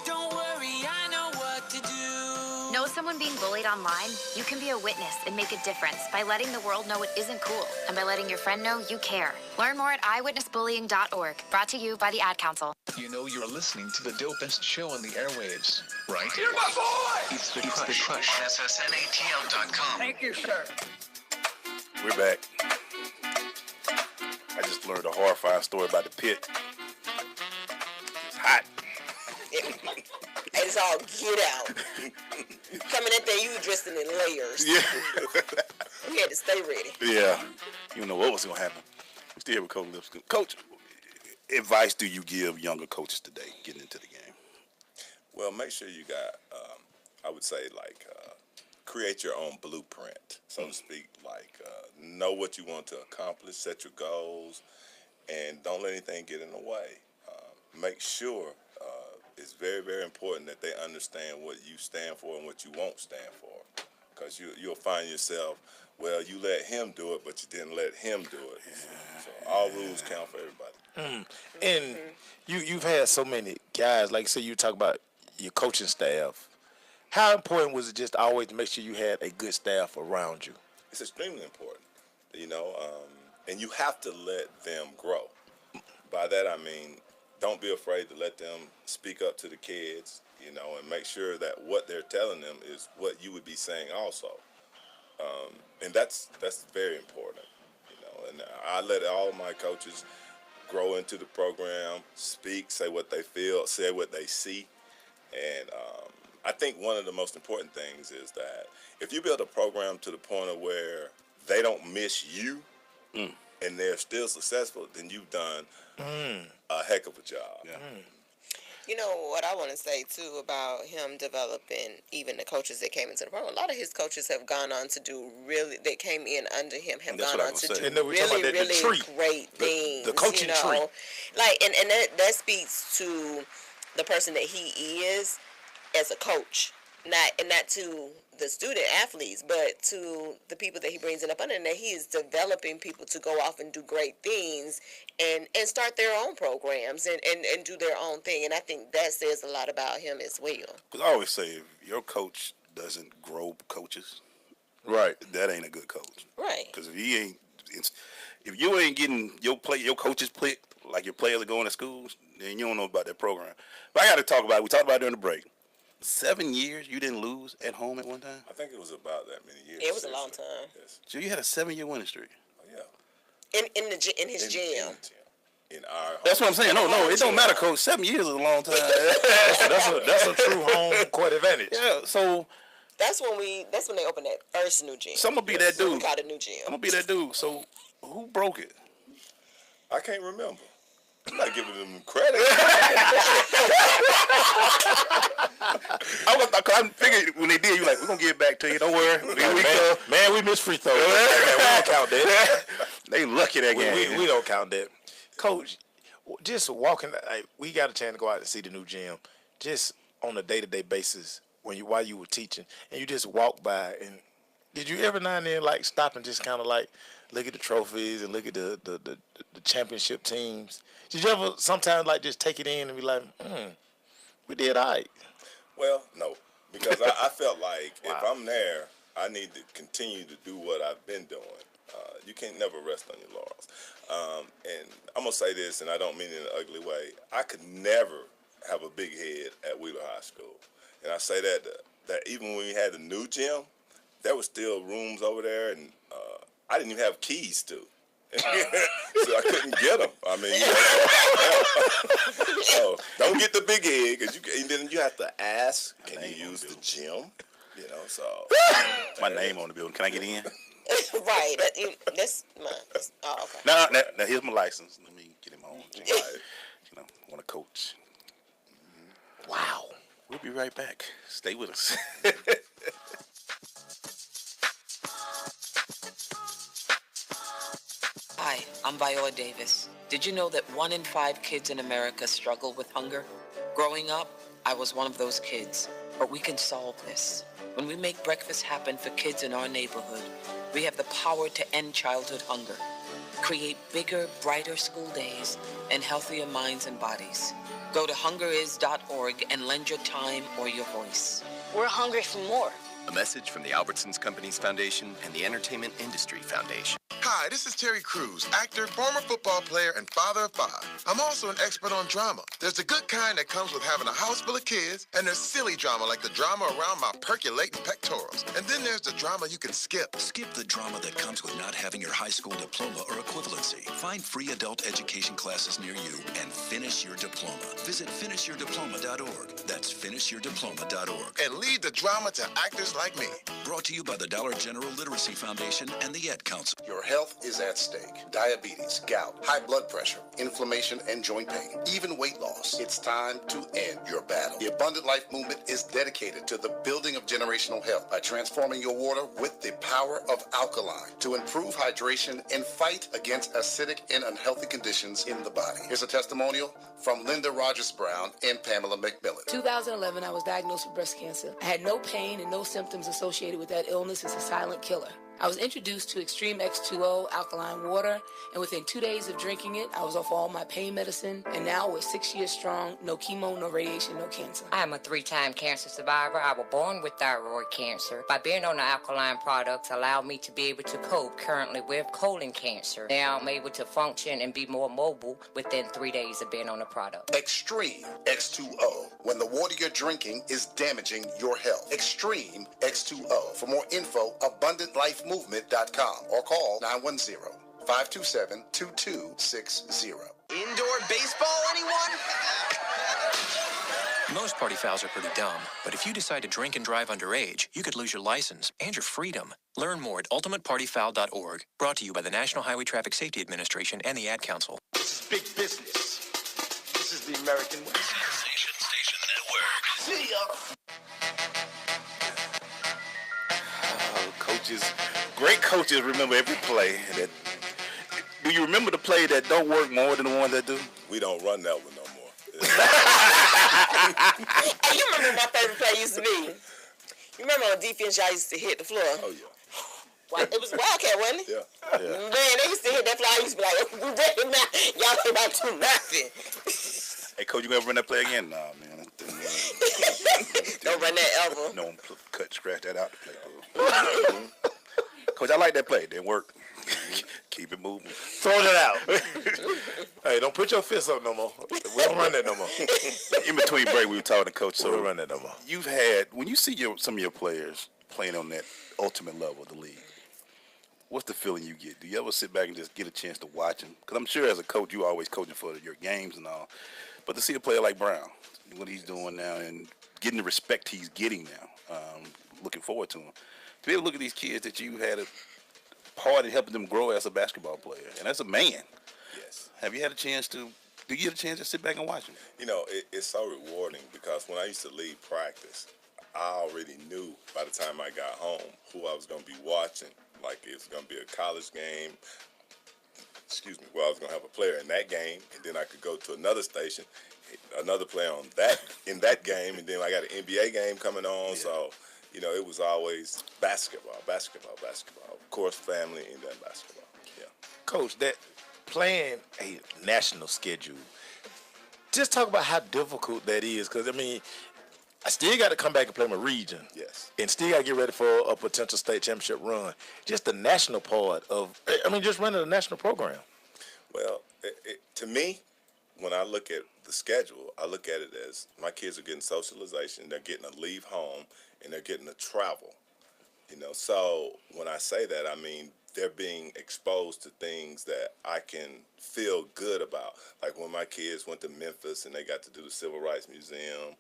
Don't worry, I know what to do. Know someone being bullied online? You can be a witness and make a difference by letting the world know it isn't cool and by letting your friend know you care. Learn more at eyewitnessbullying.org. Brought to you by the Ad Council. You know you're listening to the dopest show on the airwaves, right? You're my boy! It's the Crush. On SSNATL.com. Thank you, sir. We're back. I just learned a horrifying story about the pit. It's hot. It's all get out. Coming in there, you were dressed in layers. Yeah. We had to stay ready. Yeah. You don't know what was going to happen. We're still here with Coach Lipscomb. Coach, advice do you give younger coaches today getting into the game? Well, make sure you got, I would say, create your own blueprint, so to speak. Know what you want to accomplish, set your goals, and don't let anything get in the way. Make sure it's very, very important that they understand what you stand for and what you won't stand for. Because you'll find yourself, well, you let him do it, but you didn't let him do it. So all rules count for everybody. And you've had so many guys, like say you talk about your coaching staff. How important was it just always to make sure you had a good staff around you? It's extremely important, and you have to let them grow. By that I mean, don't be afraid to let them speak up to the kids, and make sure that what they're telling them is what you would be saying also. And that's very important, and I let all my coaches grow into the program, speak, say what they feel, say what they see. And I think one of the most important things is that if you build a program to the point of where they don't miss you and they're still successful, then you've done a heck of a job. Yeah. You know what I want to say too about him developing even the coaches that came into the program. A lot of his coaches have gone on to do that came in under him have gone on to do really great things. The coaching tree. And that speaks to the person that he is as a coach, not to the student athletes, but to the people that he brings in up under, and that he is developing people to go off and do great things and start their own programs and do their own thing. And I think that says a lot about him as well. Because I always say, if your coach doesn't grow coaches, right, that ain't a good coach. Right. Because if you ain't getting your coaches picked like your players are going to schools, then you don't know about that program. But I got to talk about it. We talked about it during the break. 7 years you didn't lose at home at one time? I think it was about that many years. It was a long time. Yes. So you had a 7-year winning streak. Oh, yeah. In his gym. In our That's what I'm saying. No, it don't matter, Coach. 7 years is a long time. that's a true home court advantage. Yeah. So that's when they opened that first new gym. So I'm gonna be that dude. We called it new gym. I'm gonna be that dude. So who broke it? I can't remember. I'm not giving them credit. I figured when they did, you like, we're going to get back to you. Don't worry. Man, we missed free throws. We don't count that. They lucky that game. We don't count that. Coach, just walking, like, we got a chance to go out and see the new gym, just on a day-to-day basis while you were teaching, and you just walk by. And did you ever now and then like stop and just kind of like look at the trophies and look at the championship teams? Did you ever sometimes like just take it in and be like, we did all right? Well, no, because I felt like if I'm there, I need to continue to do what I've been doing. You can't never rest on your laurels. And I'm going to say this, and I don't mean it in an ugly way. I could never have a big head at Wheeler High School. And I say that even when we had the new gym, there was still rooms over there, and I didn't even have keys to. So I couldn't get them. I mean, so don't get the big head, because then you have to ask, can you use the gym? You know, so. My name on the building. Can I get in? Right. That's mine. Oh, okay. Now, here's my license. Let me get him on. I want to coach. Wow. We'll be right back. Stay with us. Hi, I'm Viola Davis. Did you know that 1 in 5 kids in America struggle with hunger? Growing up, I was one of those kids, but we can solve this. When we make breakfast happen for kids in our neighborhood, we have the power to end childhood hunger, create bigger, brighter school days, and healthier minds and bodies. Go to hungeris.org and lend your time or your voice. We're hungry for more. A message from the Albertsons Companies Foundation and the Entertainment Industry Foundation. Hi, this is Terry Crews, actor, former football player, and father of 5. I'm also an expert on drama. There's the good kind that comes with having a house full of kids, and there's silly drama like the drama around my percolating pectorals. And then there's the drama you can skip. Skip the drama that comes with not having your high school diploma or equivalency. Find free adult education classes near you and finish your diploma. Visit finishyourdiploma.org. That's finishyourdiploma.org. And lead the drama to actors like me. Brought to you by the Dollar General Literacy Foundation and the Ed Council. Your health is at stake. Diabetes, gout, high blood pressure, inflammation, and joint pain, even weight loss. It's time to end your battle. The Abundant Life Movement is dedicated to the building of generational health by transforming your water with the power of alkaline to improve hydration and fight against acidic and unhealthy conditions in the body. Here's a testimonial from Linda Rogers Brown and Pamela McMillan. 2011, I was diagnosed with breast cancer. I had no pain and no symptoms associated with that illness. It's a silent killer. I was introduced to Extreme X2O alkaline water, and within 2 days of drinking it, I was off all my pain medicine, and now we're 6 years strong, no chemo, no radiation, no cancer. I am a 3-time cancer survivor. I was born with thyroid cancer. By being on the alkaline products allowed me to be able to cope currently with colon cancer. Now I'm able to function and be more mobile within 3 days of being on the product. Extreme X2O, when the water you're drinking is damaging your health. Extreme X2O. For more info, AbundantLifeMovement.com or call 910-527-2260. Indoor baseball, anyone? Most party fouls are pretty dumb, but if you decide to drink and drive underage, you could lose your license and your freedom. Learn more at ultimatepartyfoul.org. Brought to you by the National Highway Traffic Safety Administration and the Ad Council. This is big business. This is the American West. Station Network. See ya. Coaches, great coaches remember every play. Do you remember the play that don't work more than the ones that do? We don't run that one no more. Hey, you remember my favorite play used to be? You remember on defense, y'all used to hit the floor? Oh, yeah. It was Wildcat, wasn't it? Yeah. Man, they used to hit that fly. I used to be like, we ready now. Y'all ain't about to do nothing. Hey, Coach, you ever run that play again? Nah, man. Don't run that ever. No, scratch that out the play. Coach, I like that play. It didn't work. Keep it moving. Throw it out. Hey, don't put your fist up no more. We don't run that no more. In between break, we were talking to Coach. We don't run that no more. You've had, when you see some of your players playing on that ultimate level of the league, what's the feeling you get? Do you ever sit back and just get a chance to watch them? Because I'm sure as a coach, you're always coaching for your games and all. But to see a player like Brown, what he's doing now and getting the respect he's getting now, looking forward to him. To be able to look at these kids that you had a part in helping them grow as a basketball player, and as a man. Yes. Have you had a chance to, do you get a chance to sit back and watch them? You know, it's so rewarding because when I used to leave practice, I already knew by the time I got home who I was going to be watching. Like, it was going to be a college game, where I was going to have a player in that game, and then I could go to another station, another player on that in that game, and then I got an NBA game coming on. Yeah. So, it was always basketball. Of course, family, and then basketball. Yeah. Coach, that playing a national schedule, just talk about how difficult that is, because, I still got to come back and play my region. Yes. And still got to get ready for a potential state championship run. Just the national part of, just running a national program. Well, to me, when I look at the schedule, I look at it as my kids are getting socialization, they're getting to leave home, and they're getting to travel. So when I say that, I mean they're being exposed to things that I can feel good about. Like when my kids went to Memphis and they got to do the Civil Rights Museum.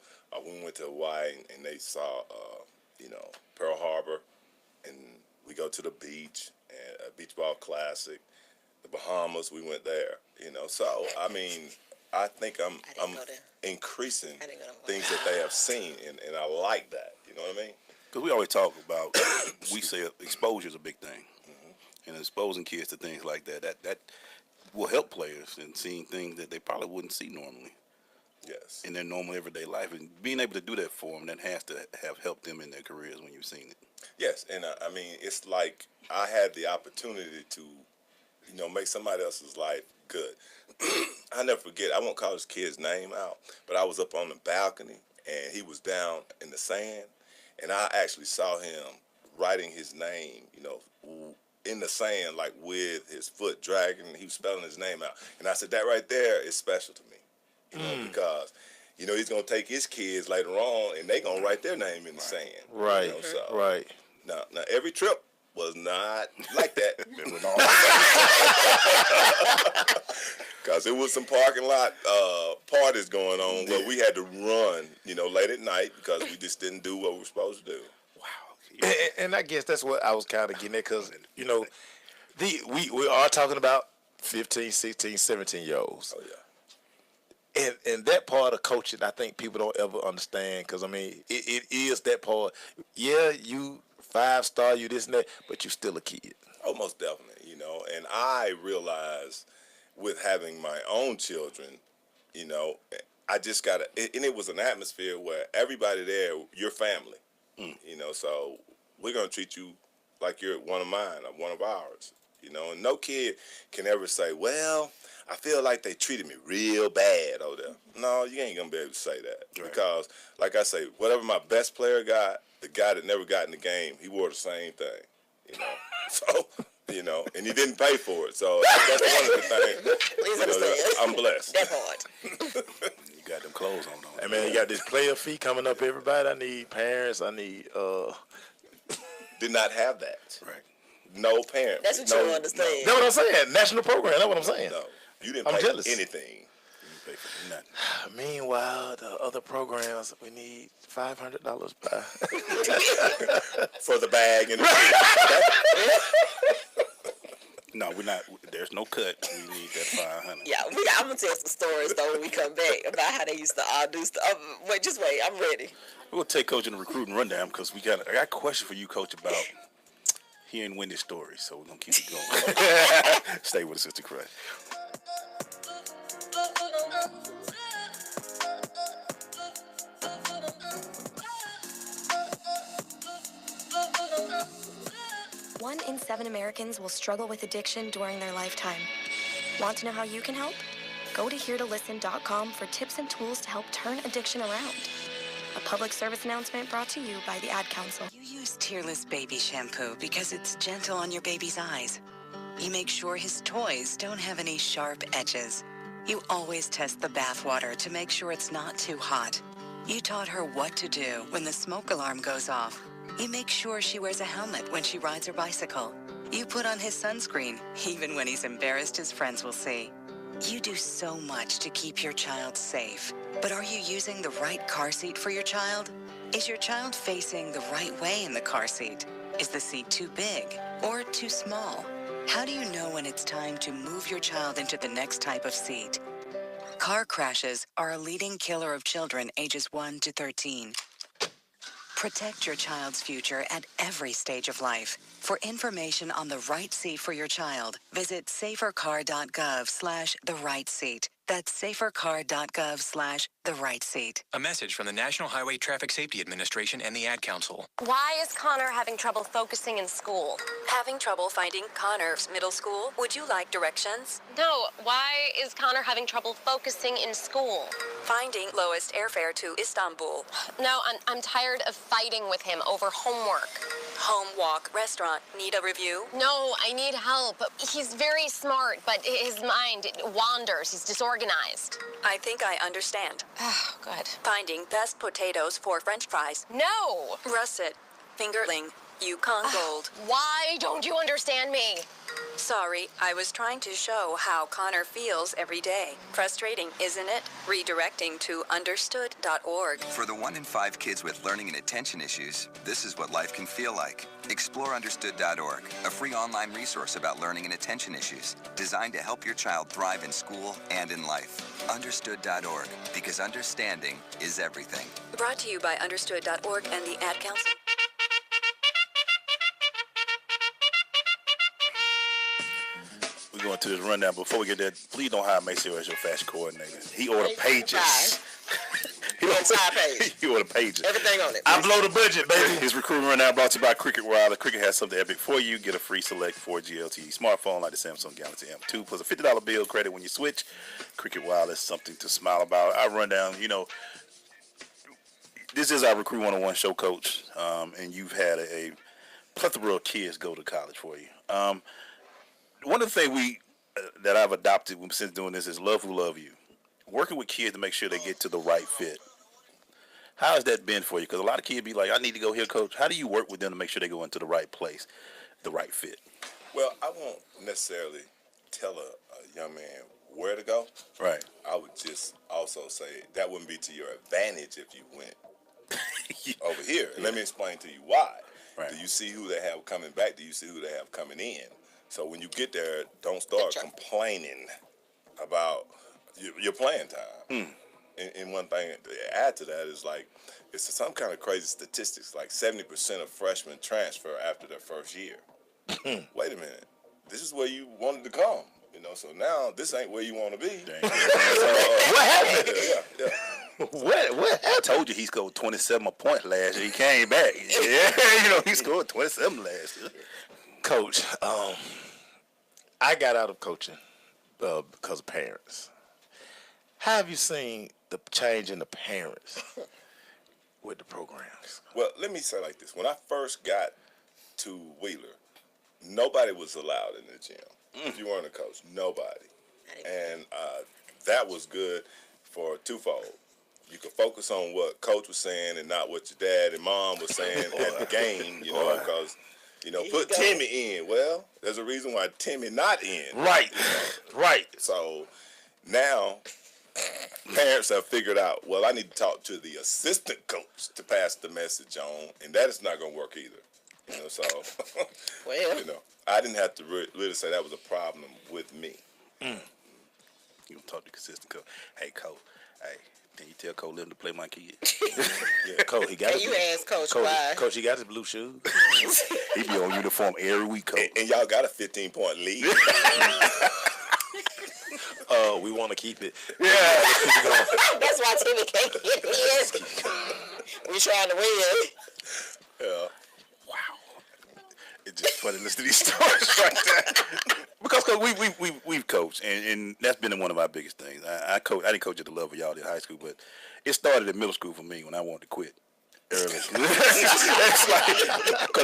We went to Hawaii and they saw, Pearl Harbor, and we go to the beach and a beach ball classic. The Bahamas, we went there. So I think I'm increasing things that they have seen, and I like that. You know what I mean? Because we always talk about, we say exposure is a big thing, and exposing kids to things like that will help players in seeing things that they probably wouldn't see normally. Yes. In their normal everyday life, and being able to do that for them, that has to have helped them in their careers when you've seen it. Yes, and it's like I had the opportunity to, make somebody else's life good. I never forget. I won't call this kid's name out, but I was up on the balcony and he was down in the sand, and I actually saw him writing his name, in the sand, like with his foot dragging. He was spelling his name out, and I said that right there is special to me. Because, he's going to take his kids later on, and they're going to write their name in the sand. Right, right. Now, every trip was not like that. Because it was some parking lot parties going on where we had to run, late at night because we just didn't do what we were supposed to do. Wow. And I guess that's what I was kind of getting at, because, we are talking about 15, 16, 17-year-olds. Oh, yeah. And that part of coaching, I think people don't ever understand, because, it is that part. Yeah, you 5-star, you this and that, but you still a kid. Oh, most definitely, And I realized with having my own children, I just got to, and it was an atmosphere where everybody there, your family, so we're going to treat you like you're one of mine or one of ours, and no kid can ever say, well, I feel like they treated me real bad over there. No, you ain't going to be able to say that. Right. Because, like I say, whatever my best player got, the guy that never got in the game, he wore the same thing, So, and he didn't pay for it. So that's one of the things, I'm blessed. That part. You got them clothes on, though. Hey, man, you got this player fee coming up, everybody. I need parents. I need, Did not have that. Right. No parents. That's what you don't understand. That's what I'm saying. National program. That's what I'm saying. No. You didn't pay jealous. anything. You didn't pay for nothing. Meanwhile, the other programs, we need $500 by. For the bag and the No, we're not. There's no cut. We need that $500. Yeah, I'm going to tell some stories, though, when we come back about how they used to all do stuff. Just wait. I'm ready. We'll take Coach in the recruiting rundown, because I got a question for you, Coach, about hearing Wendy's stories. So we're going to keep it going. Stay with us, Sister Crush. One in 7 Americans will struggle with addiction during their lifetime. Want to know how you can help? Go to heretolisten.com for tips and tools to help turn addiction around. A public service announcement brought to you by the Ad Council. You use Tearless Baby Shampoo because it's gentle on your baby's eyes. You make sure his toys don't have any sharp edges. You always test the bath water to make sure it's not too hot. You taught her what to do when the smoke alarm goes off. You make sure she wears a helmet when she rides her bicycle. You put on his sunscreen, even when he's embarrassed his friends will see. You do so much to keep your child safe. But are you using the right car seat for your child? Is your child facing the right way in the car seat? Is the seat too big or too small? How do you know when it's time to move your child into the next type of seat? Car crashes are a leading killer of children ages 1 to 13. Protect your child's future at every stage of life. For information on the right seat for your child, visit safercar.gov/the-right-seat. That's safercar.gov/the-right-seat. A message from the National Highway Traffic Safety Administration and the Ad Council. Why is Connor having trouble focusing in school? Having trouble finding Connor's middle school? Would you like directions? No, why is Connor having trouble focusing in school? Finding lowest airfare to Istanbul. No, I'm tired of fighting with him over homework. Home, walk, restaurant. Need a review? No, I need help. He's very smart, but his mind wanders. He's disorganized. I think I understand. Oh, good. Finding best potatoes for French fries. No! Russet. Fingerling. Yukon Gold. Why don't you understand me? Sorry, I was trying to show how Connor feels every day. Frustrating, isn't it? Redirecting to understood.org. For the 1 in 5 kids with learning and attention issues, this is what life can feel like. Explore understood.org, a free online resource about learning and attention issues, designed to help your child thrive in school and in life. Understood.org, because understanding is everything. Brought to you by understood.org and the Ad Council. We're going to this rundown. Before we get there, please don't hire Maceo as your fashion coordinator. He ordered pages. He ordered pages. Everything on it. I blow the budget, baby. His recruitment rundown brought to you by Cricket Wireless. Cricket has something epic for you. Get a free select 4G LTE smartphone like the Samsung Galaxy M2 plus a $50 bill credit when you switch. Cricket Wireless, something to smile about. Our rundown, this is our Recruit 101 show, Coach, and you've had a plethora of kids go to college for you. One of the things that I've adopted since doing this is love who love you. Working with kids to make sure they get to the right fit. How has that been for you? Because a lot of kids be like, I need to go here, Coach. How do you work with them to make sure they go into the right place, the right fit? Well, I won't necessarily tell a young man where to go. Right. I would just also say that wouldn't be to your advantage if you went over here. And let me explain to you why. Right. Do you see who they have coming back? Do you see who they have coming in? So when you get there, don't start complaining about your playing time. And one thing to add to that is it's some kind of crazy statistics. Like 70% of freshmen transfer after their first year. Wait a minute, this is where you wanted to come. So now this ain't where you want to be. What happened? Yeah. What? I told you he scored 27 points last year. He came back. Yeah, he scored 27 last year. Coach, I got out of coaching because of parents. How have you seen the change in the parents with the programs? Well, let me say it like this. When I first got to Wheeler, nobody was allowed in the gym. If you weren't a coach, nobody. And that was good for twofold. You could focus on what coach was saying and not what your dad and mom was saying at the game, because put Timmy in. Well, there's a reason why Timmy not in. Right. Right. So now parents have figured out, well, I need to talk to the assistant coach to pass the message on, and that is not going to work either. So, I didn't have to really say that was a problem with me. You talk to the assistant coach. Hey, coach. Hey. Can you tell Cole Lim to play my kid? Yeah, Cole, he got and you ask Coach why. Coach, he got his blue shoes. He be on uniform every week, Coach. And y'all got a 15-point lead. We want to keep it. Yeah. That's why Timmy can't get in. We trying to win. Yeah. Wow. It's just funny listening to these stories right there. Because we've coached, and that's been one of our biggest things. I didn't coach at the level y'all did in high school, but it started at middle school for me when I wanted to quit early. Because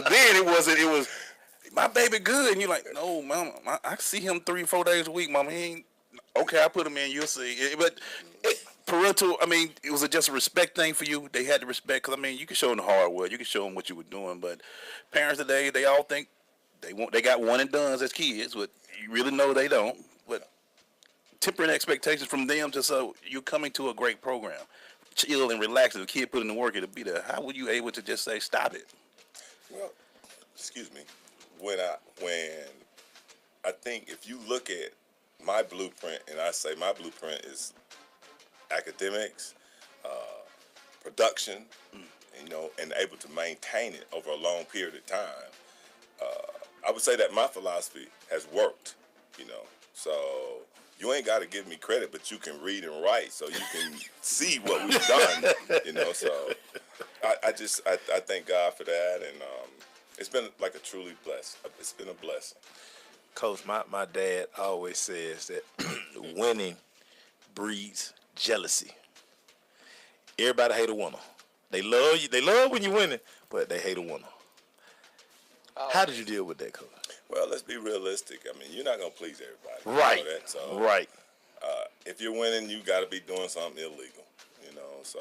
then it was my baby good, and you're like, no, mama, I see him 3-4 days a week, mama. He ain't okay. I put him in, you'll see. But parental, it was just a respect thing for you. They had to respect, because you can show them the hard work, you can show them what you were doing, but parents today, they all think they got one and dones as kids, but you really know they don't. But tempering expectations from them, just so you're coming to a great program, chill and relax. If the kid put in the work, it'll be there. How were you able to just say stop it? Well, excuse me. When I think if you look at my blueprint, and I say my blueprint is academics, production, and able to maintain it over a long period of time. I would say that my philosophy has worked, so you ain't got to give me credit, but you can read and write so you can see what we've done, so I thank God for that, and it's been like it's been a blessing. Coach, my dad always says that winning breeds jealousy. Everybody hate a winner. They love you. They love when you're winning, but they hate a winner. How did you deal with that, Coach? Well, let's be realistic. I mean, you're not gonna please everybody. Right. You know that, so, right. If you're winning, you got to be doing something illegal. So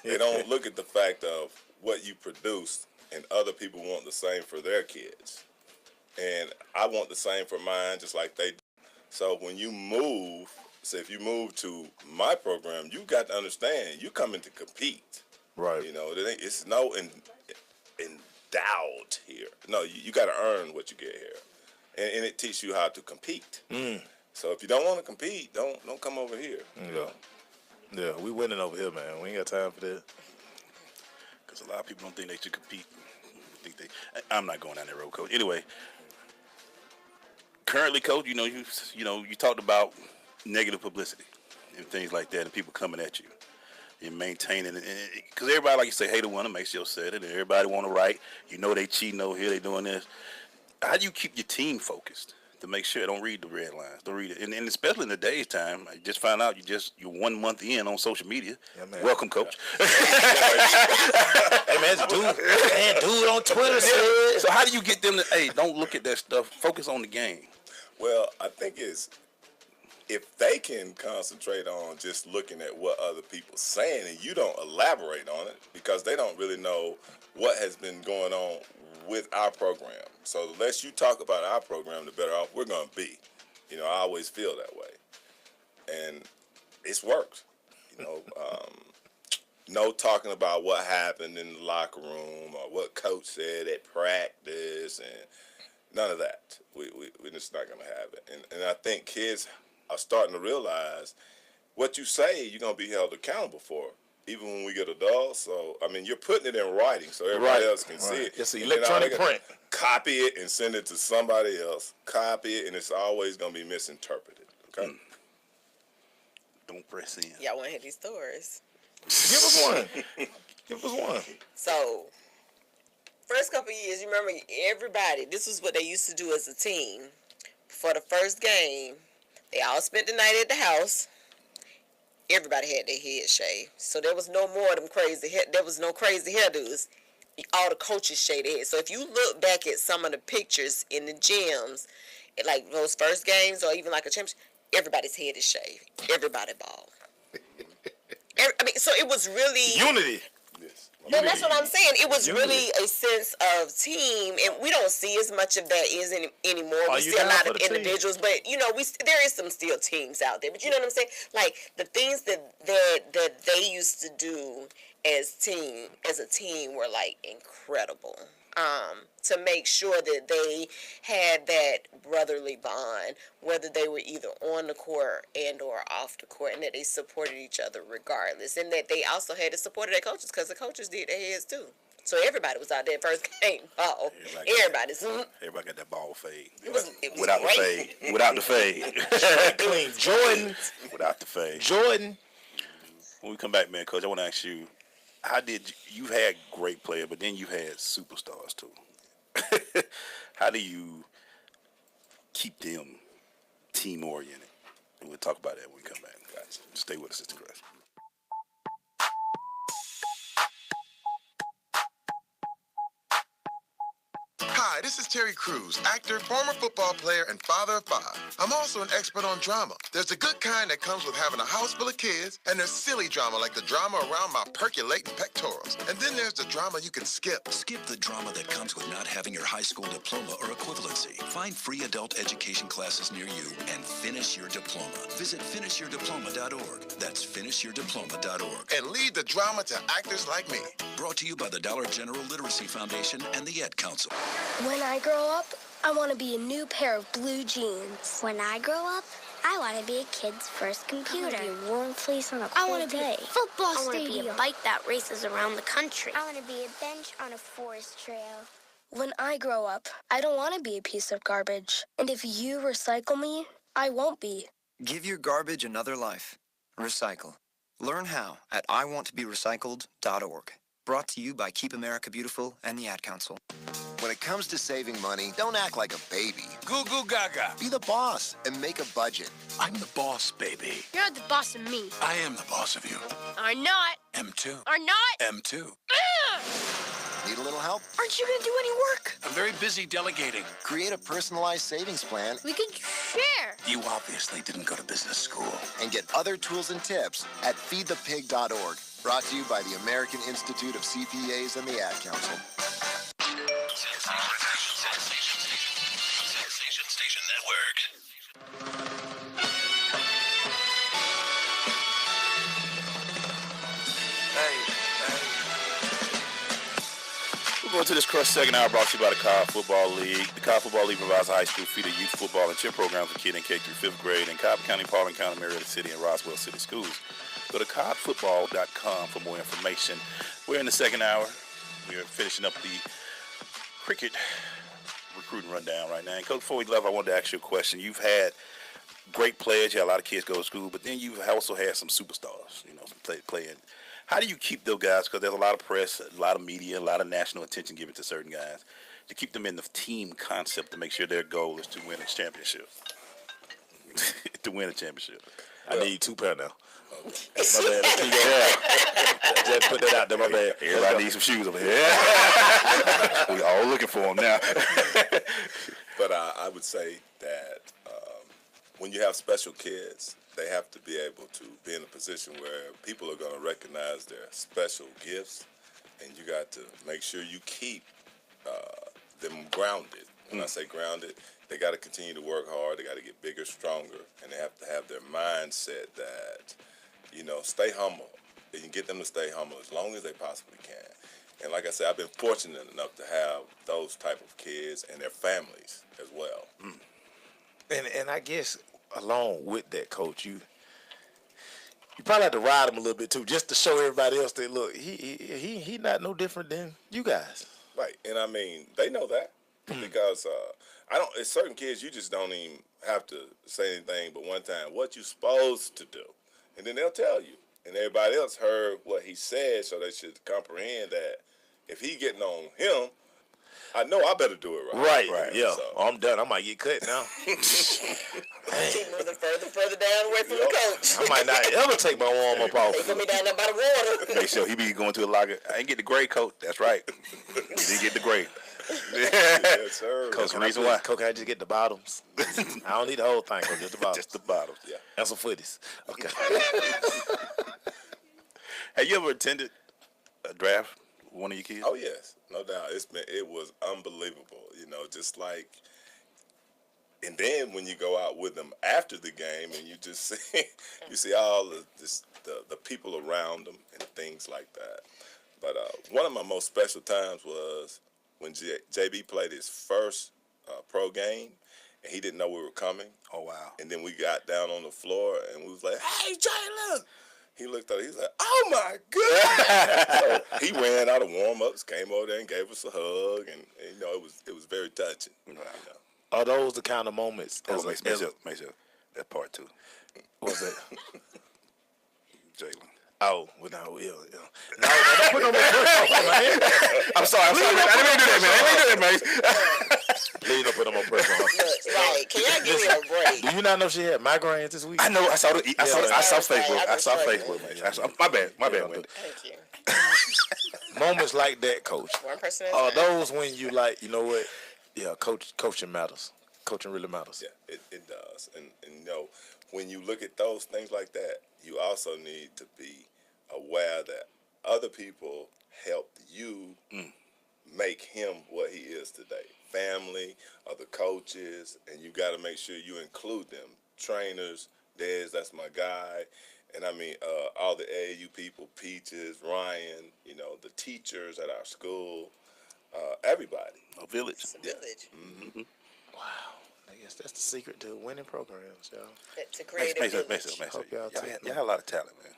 they don't look at the fact of what you produce, and other people want the same for their kids, and I want the same for mine, just like they do. So when you move, say if you move to my program, you got to understand you coming to compete. Right. It's no endowed here. No, you got to earn what you get here, and it teaches you how to compete. So if you don't want to compete, don't come over here. Yeah, we winning over here, man. We ain't got time for that. Because a lot of people don't think they should compete. I'm not going down that road, Coach. Anyway, currently, Coach, you talked about negative publicity and things like that, and people coming at you and maintaining it. Because everybody, like you say, hate a winner, makes you upset, and everybody want to write. They cheating over here, they doing this. How do you keep your team focused to make sure don't read the red lines, don't read it, and especially in the day's time? I just found out you're 1 month in on social media. Yeah, man. Welcome, Coach. Hey man, dude on Twitter said. So how do you get them to don't look at that stuff, focus on the game? Well, I think if they can concentrate on just looking at what other people saying, and you don't elaborate on it, because they don't really know what has been going on with our program. So the less you talk about our program, the better off we're going to be. I always feel that way. And it's worked. No talking about what happened in the locker room or what coach said at practice, and none of that. We're just not going to have it. And I think kids are starting to realize what you say you're going to be held accountable for, even when we get adults. So, I mean, you're putting it in writing so everybody else can see it. It's electronic print. Copy it and send it to somebody else. Copy it, and it's always going to be misinterpreted. Okay? Don't press in. Y'all want to hear these stories? Give us one. Give us one. So, first couple of years, you remember everybody, this was what they used to do as a team. For the first game, they all spent the night at the house. Everybody had their head shaved. So there was no more of them crazy there was no crazy hairdos. All the coaches shaved their heads. So if you look back at some of the pictures in the gyms, like those first games or even like a championship, everybody's head is shaved. Everybody bald. So it was really unity. Yes. And that's what I'm saying. It was really a sense of team, and we don't see as much of that anymore. We see a lot of individuals, but there is some still teams out there. But you know what I'm saying? Like the things that they used to do as a team were like incredible. To make sure that they had that brotherly bond, whether they were either on the court and or off the court, and that they supported each other regardless, and that they also had the support of their coaches, because the coaches did their heads too. So everybody was out there first game ball. Everybody got that ball fade. It was without great. the fade. Without the fade. Clean. Jordan. Without the fade. Jordan. When we come back, man, Coach, I want to ask you, how did you've had great players, but then you had superstars too. How do you keep them team oriented? And we'll talk about that when we come back. Guys, stay with us, Sister Chris. Hi, this is Terry Crews, actor, former football player, and father of 5. I'm also an expert on drama. There's the good kind that comes with having a house full of kids, and there's silly drama like the drama around my percolating pectorals. And then there's the drama you can skip. Skip the drama that comes with not having your high school diploma or equivalency. Find free adult education classes near you and finish your diploma. Visit finishyourdiploma.org. That's finishyourdiploma.org. And leave the drama to actors like me. Brought to you by the Dollar General Literacy Foundation and the Ed Council. When I grow up, I want to be a new pair of blue jeans. When I grow up, I want to be a kid's first computer. I want to be a warm place on a I cold want to be day. a football I want stadium. to be a bike that races around the country. I want to be a bench on a forest trail. When I grow up, I don't want to be a piece of garbage. And if you recycle me, I won't be. Give your garbage another life. Recycle. Learn how at iwanttoberecycled.org. Brought to you by Keep America Beautiful and the Ad Council. When it comes to saving money, don't act like a baby. Goo goo gaga. Be the boss and make a budget. I'm the boss, baby. You're the boss of me. I am the boss of you. Are not. M2. Are not. M2. Need a little help? Aren't you going to do any work? I'm very busy delegating. Create a personalized savings plan. We could share. You obviously didn't go to business school. And get other tools and tips at feedthepig.org. Brought to you by the American Institute of CPAs and the Ad Council. Station Network. We're going to this Crush second hour brought to you by the Cobb Football League. The Cobb Football League provides high school feeder youth football and cheer programs for kids in K through 5th grade in Cobb County, Paulding County, Marietta City, and Roswell City schools. Go to cobbfootball.com for more information. We're in the second hour. We're finishing up the cricket recruiting rundown right now. And Coach, before we left, I wanted to ask you a question. You've had great players. You had a lot of kids go to school, but then you've also had some superstars, some playing. How do you keep those guys? Because there's a lot of press, a lot of media, a lot of national attention given to certain guys. To keep them in the team concept to make sure their goal is to win a championship. To win a championship. I need 2 pair now. My bad. Just put that out there. My bad. Everybody needs some shoes over here. We all looking for them now. But I would say that when you have special kids, they have to be able to be in a position where people are going to recognize their special gifts, and you got to make sure you keep them grounded. When I say grounded, they got to continue to work hard. They got to get bigger, stronger, and they have to have their mindset that, stay humble. And you get them to stay humble as long as they possibly can. And like I said, I've been fortunate enough to have those type of kids and their families as well. And I guess along with that, Coach, you probably have to ride him a little bit too, just to show everybody else that look, he not no different than you guys. Right, and I mean they know that because it's certain kids you just don't even have to say anything but one time what you supposed to do, and then they'll tell you. And everybody else heard what he said, so they should comprehend that if he getting on him, I know I better do it right. Right. Yeah. So. I'm done. I might get cut now. Keep moving further down away from the coach. I might not ever take my warm up off. They put me down there by the water. Make sure he be going to a locker. I ain't get the grade, Coach. That's right. He didn't get the grade. Yes, sir. Coach, That's the reason why. Coach, I just get the bottoms. I don't need the whole thing, Coach. Just the bottoms. Just the bottoms. Yeah. And some footies. Okay. Have you ever attended a draft with one of your kids? Oh yes, no doubt. It was unbelievable. Just like, and then when you go out with them after the game and you just see all the people around them and things like that. But one of my most special times was when JB played his first pro game, and he didn't know we were coming. Oh wow! And then we got down on the floor and we was like, "Hey, Jalen!" He looked at it, he's like, "Oh my God!" So he ran out of warm-ups, came over there and gave us a hug, and it was very touching. Are those the kind of moments? Make sure that part too. What's that? Jalen. Oh, well, no, yeah. No, don't put no more pressure on me, man. I'm sorry. I didn't mean to do that, man. Please don't put no more pressure on her. Look, right? Can y'all give me a break? Do you not know she had migraines this week? I know. I saw Facebook. I I saw was Facebook. My bad, Wendy. Thank you. Moments like that, Coach. One person at a Are time. those when you like, you know what? Yeah, coaching matters. Coaching really matters. Yeah, it does. And when you look at those things like that, you also need to be aware that other people helped you make him what he is today. Family, other coaches, and you got to make sure you include them. Trainers, Dez, that's my guy. And I mean, all the AAU people, Peaches, Ryan, the teachers at our school, everybody. A village. It's a village. Mm-hmm. Wow. I guess that's the secret to winning programs, y'all. To create a village. Hope y'all take y'all have a lot of talent, man.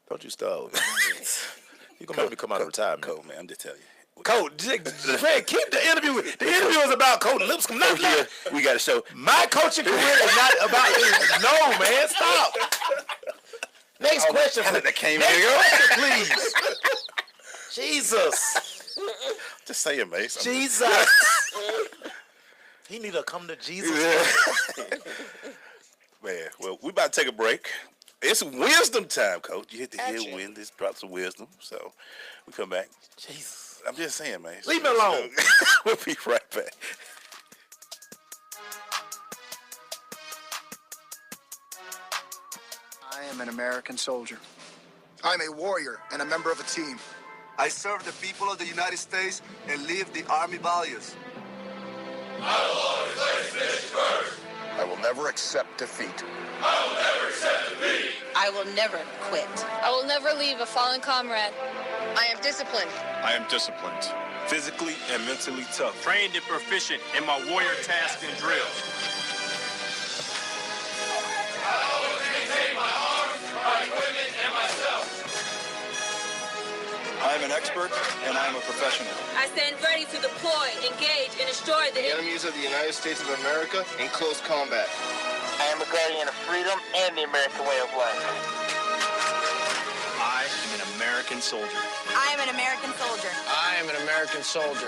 Don't you start. You gonna make me come out of retirement. Coach, man, I'm just telling you. Coach, Fred, keep the interview. The interview is about Coach Lipscomb. Not we got to show. My coaching career is not about this. No, man, stop. Next question. That came Next in. question, please. Jesus. Just say it, Mace. Jesus. He need to come to Jesus. Yeah. Man, well, we about to take a break. It's wisdom time, Coach. You hit the hear win. This drops of wisdom. So we come back. Jesus. I'm just saying, man. Leave me alone. We'll be right back. I am an American soldier. I'm a warrior and a member of a team. I serve the people of the United States and live the Army values. I will always place finish first. I will never accept defeat. I will never accept defeat. I will never quit. I will never leave a fallen comrade. I am disciplined. I am disciplined. Physically and mentally tough. Trained and proficient in my warrior tasks and drills. I always maintain my arms, my equipment, and myself. I am an expert and I am a professional. I stand ready to deploy, engage, and destroy the enemies of the United States of America in close combat. I am a guardian of freedom and the American way of life. I am an American soldier. I am an American soldier. I am an American soldier.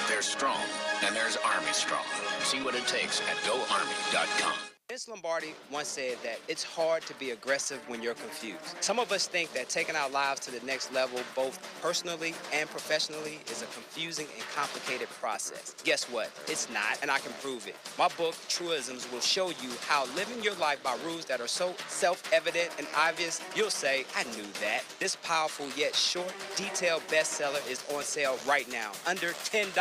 There's strong, and there's Army strong. See what it takes at GoArmy.com. Vince Lombardi once said that it's hard to be aggressive when you're confused. Some of us think that taking our lives to the next level, both personally and professionally, is a confusing and complicated process. Guess what? It's not, and I can prove it. My book, Truisms, will show you how living your life by rules that are so self-evident and obvious, you'll say, I knew that. This powerful yet short, detailed bestseller is on sale right now, under $10.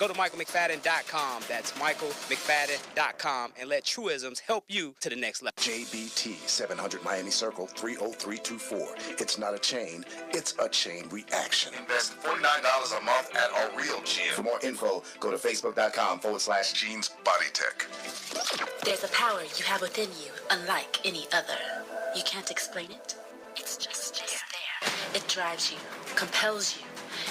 Go to michaelmcfadden.com. That's michaelmcfadden.com, and let Truisms help you to the next level. JBT 700 Miami Circle 30324. It's not a chain, it's a chain reaction. Invest $49 a month at a real gym. For more info, go to facebook.com/Jeans Body Tech. There's a power you have within you, unlike any other. You can't explain it. It's just there. It drives you, compels you.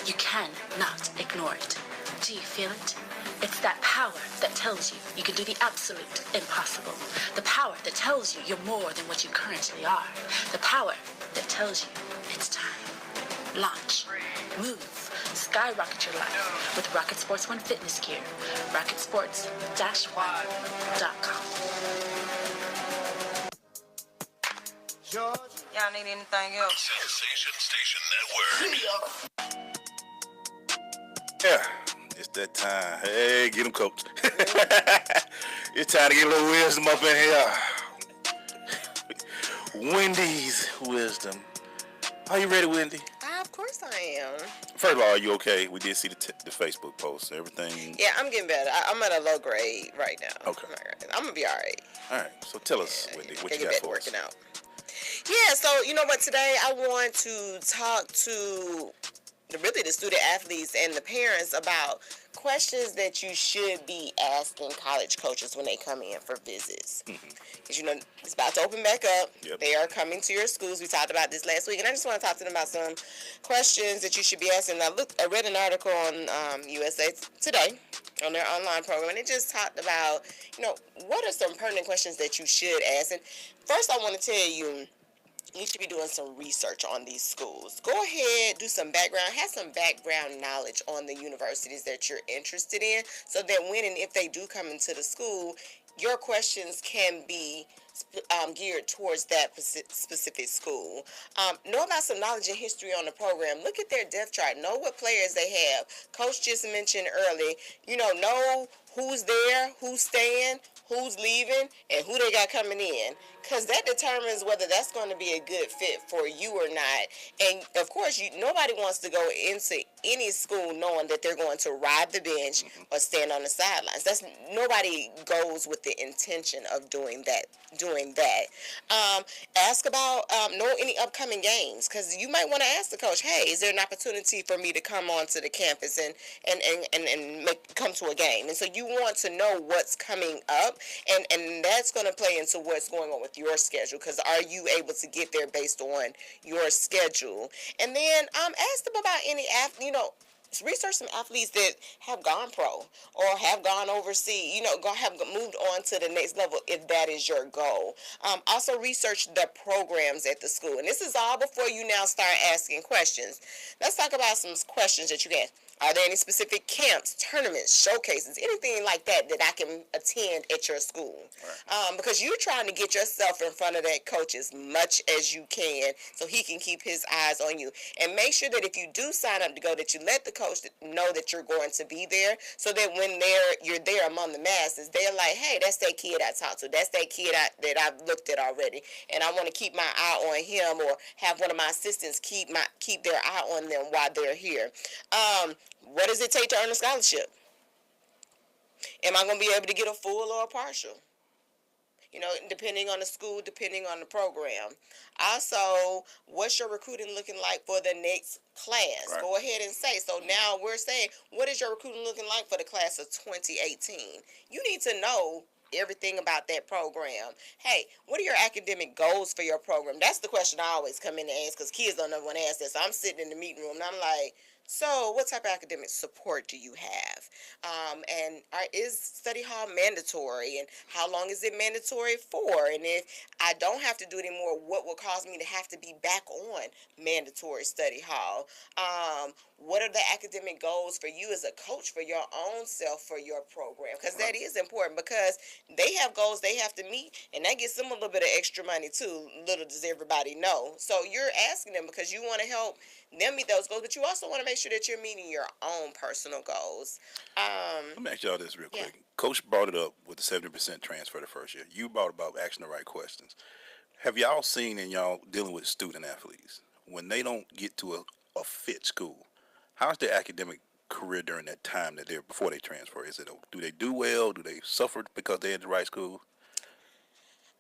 You cannot ignore it. Do you feel it? It's that power that tells you you can do the absolute impossible. The power that tells you you're more than what you currently are. The power that tells you it's time. Launch. Move. Skyrocket your life with Rocket Sports One fitness gear. RocketSports-One.com. Y'all need anything else? Sensation Station Network. Yeah. It's that time. Hey, get him, Coach. It's time to get a little wisdom up in here. Wendy's wisdom. Are you ready, Wendy? Of course I am. First of all, are you okay? We did see the Facebook post. Everything. Yeah, I'm getting better. I'm at a low grade right now. Okay. I'm gonna be all right. All right. So tell us, Wendy, what you got for us? Working out. Yeah. So you know what? Today I want to talk to really the student athletes and the parents about questions that you should be asking college coaches when they come in for visits. Because, you know, it's about to open back up. Yep. They are coming to your schools. We talked about this last week. And I just want to talk to them about some questions that you should be asking. I read an article on USA Today on their online program, and it just talked about, you know, what are some pertinent questions that you should ask. And first I want to tell you, you should be doing some research on these schools. Go ahead, do some background, have some background knowledge on the universities that you're interested in, so that when and if they do come into the school, your questions can be geared towards that specific school. Know about some knowledge and history on the program. Look at their depth chart. Know what players they have. Coach just mentioned early, know who's there, who's staying, who's leaving, and who they got coming in. Because that determines whether that's going to be a good fit for you or not. And, of course, nobody wants to go into any school knowing that they're going to ride the bench or stand on the sidelines. Nobody goes with the intention of doing that. Ask about know any upcoming games, because you might want to ask the coach, hey, is there an opportunity for me to come onto the campus and come to a game? And so you want to know what's coming up, and that's going to play into what's going on with your schedule, because are you able to get there based on your schedule? And then ask them about any research some athletes that have gone pro or have gone overseas, have moved on to the next level if that is your goal. Also research the programs at the school. And this is all before you now start asking questions. Let's talk about some questions that you can ask. Are there any specific camps, tournaments, showcases, anything like that I can attend at your school? Because you're trying to get yourself in front of that coach as much as you can so he can keep his eyes on you. And make sure that if you do sign up to go, that you let the coach know that you're going to be there, so that when you're there among the masses, they're like, hey, that's that kid I talked to. That's that kid that I've looked at already. And I want to keep my eye on him, or have one of my assistants keep their eye on them while they're here. What does it take to earn a scholarship? Am I going to be able to get a full or a partial? Depending on the school, depending on the program. Also, what's your recruiting looking like for the next class? Right. Go ahead and say. So now we're saying, what is your recruiting looking like for the class of 2018? You need to know everything about that program. Hey, what are your academic goals for your program? That's the question I always come in and ask, because kids don't know when to ask that. So I'm sitting in the meeting room and I'm like, so what type of academic support do you have? And is study hall mandatory? And how long is it mandatory for? And if I don't have to do it anymore, what will cause me to have to be back on mandatory study hall? What are the academic goals for you as a coach, for your own self, for your program? Because that is important, because they have goals they have to meet, and that gets them a little bit of extra money too. Little does everybody know. So you're asking them because you want to help them meet those goals, but you also want to make sure that you're meeting your own personal goals. Let me ask y'all this real quick. Coach brought it up with the 70% transfer the first year. You brought about asking the right questions. Have y'all seen, in y'all dealing with student athletes, when they don't get to a fit school, how's their academic career during that time before they transfer? Do they do well? Do they suffer because they're in the right school?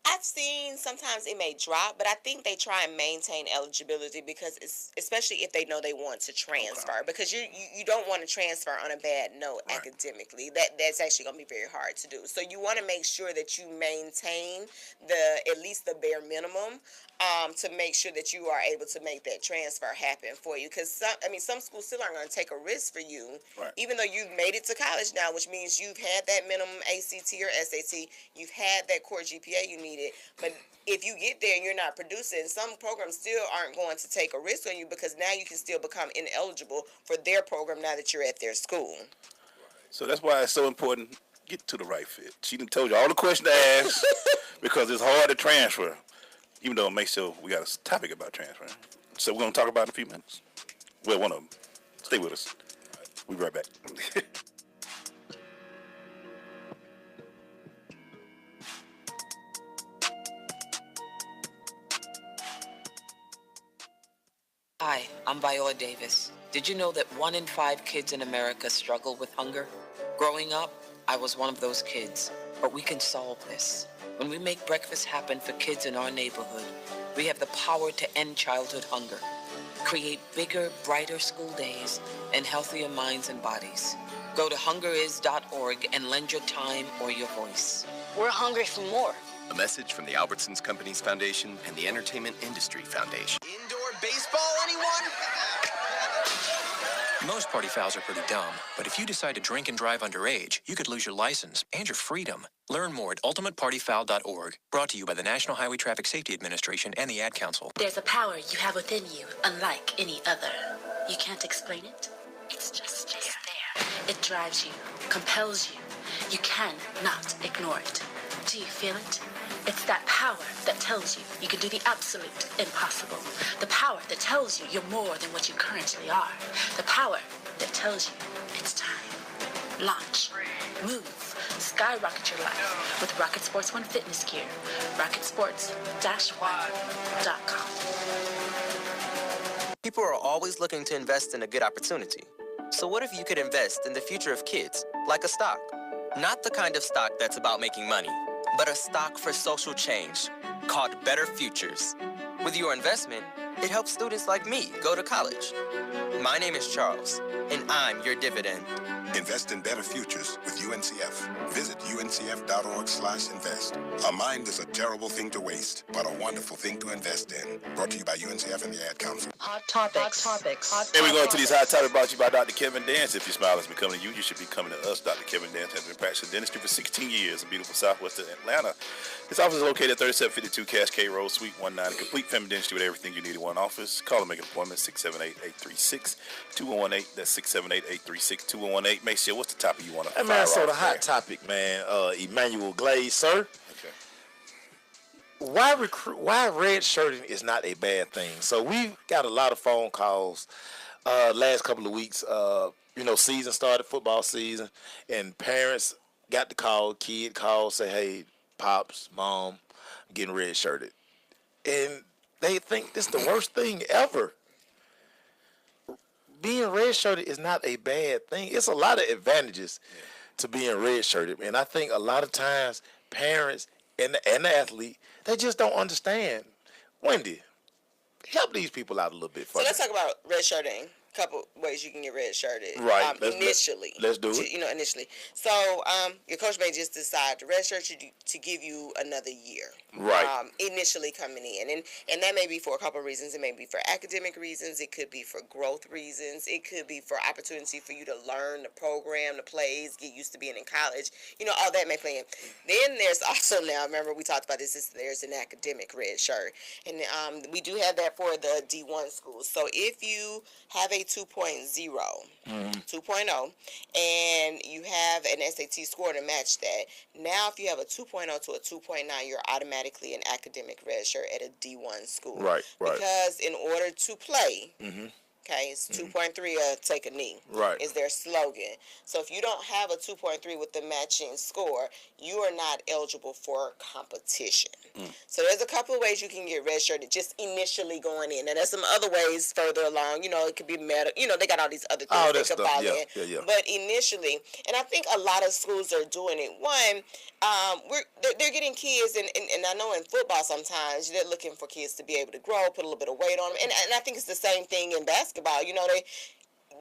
I've seen sometimes it may drop, but I think they try and maintain eligibility, because especially if they know they want to transfer, because you don't want to transfer on a bad note academically. That's actually going to be very hard to do. So you want to make sure that you maintain at least the bare minimum, to make sure that you are able to make that transfer happen for you. Because some schools still aren't going to take a risk for you, even though you've made it to college now, which means you've had that minimum ACT or SAT, you've had that core GPA you needed. But if you get there and you're not producing, some programs still aren't going to take a risk on you, because now you can still become ineligible for their program now that you're at their school. So that's why it's so important. Get to the right fit. She done told you all the questions to ask because it's hard to transfer. Even though it makes sure we got a topic about transferring. So we're going to talk about it in a few minutes. Well, one of them. Stay with us. We'll be right back. Hi, I'm Viola Davis. Did you know that 1 in 5 kids in America struggle with hunger? Growing up, I was one of those kids, but we can solve this. When we make breakfast happen for kids in our neighborhood, we have the power to end childhood hunger, create bigger, brighter school days, and healthier minds and bodies. Go to hungeris.org and lend your time or your voice. We're hungry for more. A message from the Albertsons Companies Foundation and the Entertainment Industry Foundation. Indoor baseball, anyone? Most party fouls are pretty dumb, but if you decide to drink and drive underage, you could lose your license and your freedom. Learn more at ultimatepartyfoul.org. Brought to you by the National Highway Traffic Safety Administration and the Ad Council. There's a power you have within you, unlike any other. You can't explain it. It's just there. It drives you, compels you. You cannot ignore it. Do you feel it? It's that power that tells you can do the absolute impossible. The power that tells you you're more than what you currently are. The power that tells you it's time. Launch. Move. Skyrocket your life with Rocket Sports One fitness gear. RocketSports-One.com. People are always looking to invest in a good opportunity. So what if you could invest in the future of kids, like a stock? Not the kind of stock that's about making money, but a stock for social change called Better Futures. With your investment, it helps students like me go to college. My name is Charles, and I'm your dividend. Invest in better futures with UNCF. Visit uncf.org/invest. A mind is a terrible thing to waste, but a wonderful thing to invest in. Brought to you by UNCF and the Ad Council. Hot topics. Here we go to these hot topics brought to you by Dr. Kevin Dance. If your smile has been coming to you, you should be coming to us. Dr. Kevin Dance has been practicing dentistry for 16 years in beautiful southwestern Atlanta. His office is located at 3752 Cascade Road, Suite 19. Complete feminine dentistry with everything you need in one office. Call and make an appointment, 678-836-2118. That's 678-836-2118. Make sure, what's the topic you want to Hey, man, so the hot topic, man, Emmanuel Glaze, sir. Okay. Why red shirting is not a bad thing. So we got a lot of phone calls last couple of weeks. Season started, football season, and parents got the call, kid call, say, hey, Pops, Mom, I'm getting red shirted. And they think this is the worst thing ever. Being red shirted is not a bad thing. It's a lot of advantages to being red shirted. And I think a lot of times parents and the athlete, they just don't understand. Wendy, help these people out a little bit. So let's talk about red shirting. Couple ways you can get red shirted. Right. Initially. Let's do it. Initially. So your coach may just decide to red shirt you to give you another year. Right. Initially coming in. And that may be for a couple of reasons. It may be for academic reasons. It could be for growth reasons. It could be for opportunity for you to learn the program, the plays, get used to being in college. All that may play in. Then there's also now, remember we talked about this, there's an academic red shirt. And we do have that for the D1 schools. So if you have a 2.0, and you have an SAT score to match that. Now, if you have a 2.0 to a 2.9, you're automatically an academic red shirt at a D1 school. Right. Because in order to play, okay, it's 2.3 take a knee. Right. Is their slogan. So if you don't have a 2.3 with the matching score, you are not eligible for competition. So there's a couple of ways you can get redshirted just initially going in. And there's some other ways further along. It could be meta. They got all these other things they could fall in. Yeah. But initially, and I think a lot of schools are doing it. One, they're getting kids, and I know in football sometimes they're looking for kids to be able to grow, put a little bit of weight on them. And I think it's the same thing in basketball. They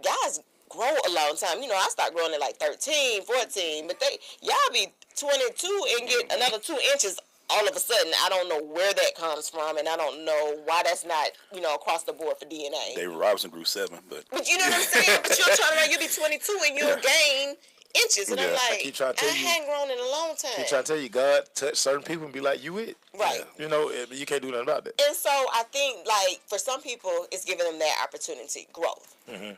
guys grow a long time. I start growing at like 13, 14, but y'all be 22 and get another 2 inches all of a sudden. I don't know where that comes from, and I don't know why that's not, across the board for DNA. David Robinson grew 7, but you know what I'm saying? But you'll turn around, you'll be 22 and you'll gain inches, and I'm like, I keep trying to tell you, hadn't grown in a long time. I keep trying to tell you, God touch certain people and be like, you it. Right. You can't do nothing about that. And so I think, for some people, it's giving them that opportunity, growth, in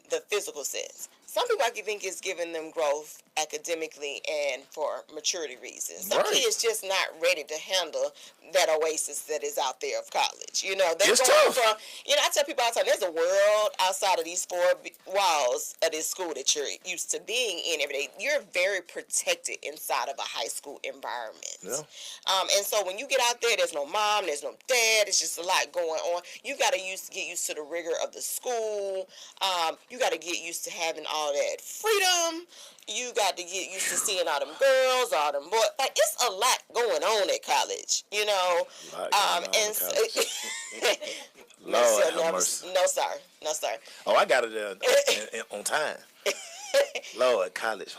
the physical sense. Some people I think it's giving them growth academically and for maturity reasons. Some kids just not ready to handle that oasis that is out there of college. They're it's going tough. from, I tell people all the time, there's a world outside of these 4 walls of this school that you're used to being in every day. You're very protected inside of a high school environment. Yeah. And so when you get out there, there's no mom, there's no dad, it's just a lot going on. You got to get used to the rigor of the school. You got to get used to having all that freedom. You got to get used to seeing all them girls, all them boys. It's a lot going on at college, and so, Lord have mercy. No, sir. Oh, I got it on time. Lord, college.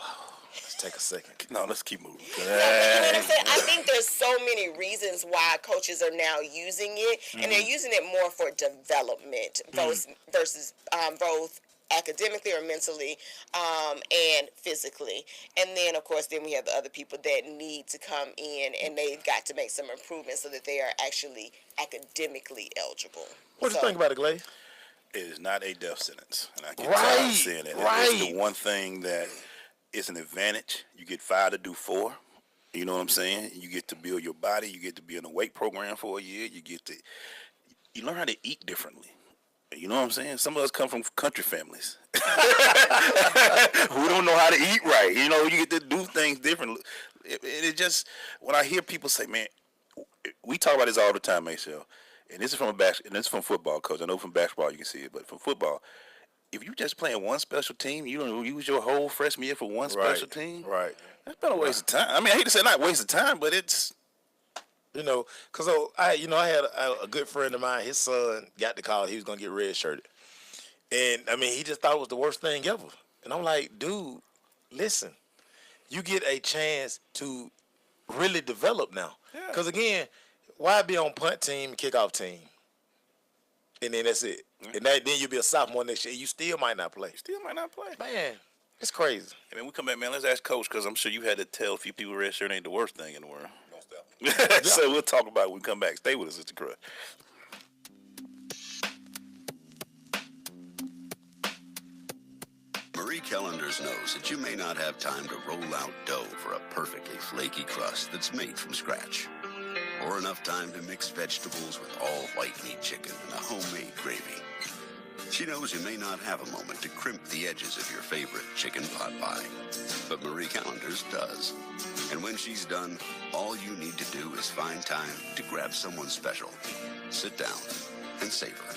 Let's take a second. No, let's keep moving. You know what I'm saying? I think there's so many reasons why coaches are now using it, and they're using it more for development versus both academically or mentally, and physically. And then, of course, we have the other people that need to come in, and they've got to make some improvements so that they are actually academically eligible. What do you think about it, Clay? It is not a death sentence, and I keep saying it. It's the one thing that is an advantage. You get 5 to do 4. You know what I'm saying? You get to build your body. You get to be in a weight program for a year. You learn how to eat differently. You know what I'm saying? Some of us come from country families who don't know how to eat right. You get to do things differently. It just, when I hear people say, man, we talk about this all the time, Marcel, and this is from football, coach. I know from basketball you can see it, but from football, if you just playing one special team, you don't use your whole freshman year for one special team. Right. That's been a waste of time. I mean, I hate to say not waste of time, but it's. Because I had a good friend of mine. His son got to college. He was gonna get redshirted, and I mean, he just thought it was the worst thing ever. And I'm like, dude, listen, you get a chance to really develop now. Because again, why be on punt team, kickoff team, and then that's it. And then you'll be a sophomore next year. You still might not play. Man, it's crazy. I mean, we come back, man. Let's ask Coach, because I'm sure you had to tell a few people redshirt ain't the worst thing in the world. So we'll talk about it when we come back. Stay with us, Mr. Crush. Marie Callender's knows that you may not have time to roll out dough for a perfectly flaky crust that's made from scratch, or enough time to mix vegetables with all white meat chicken and a homemade gravy. She knows you may not have a moment to crimp the edges of your favorite chicken pot pie, but Marie Callender's does. And when she's done, all you need to do is find time to grab someone special, sit down, and savor.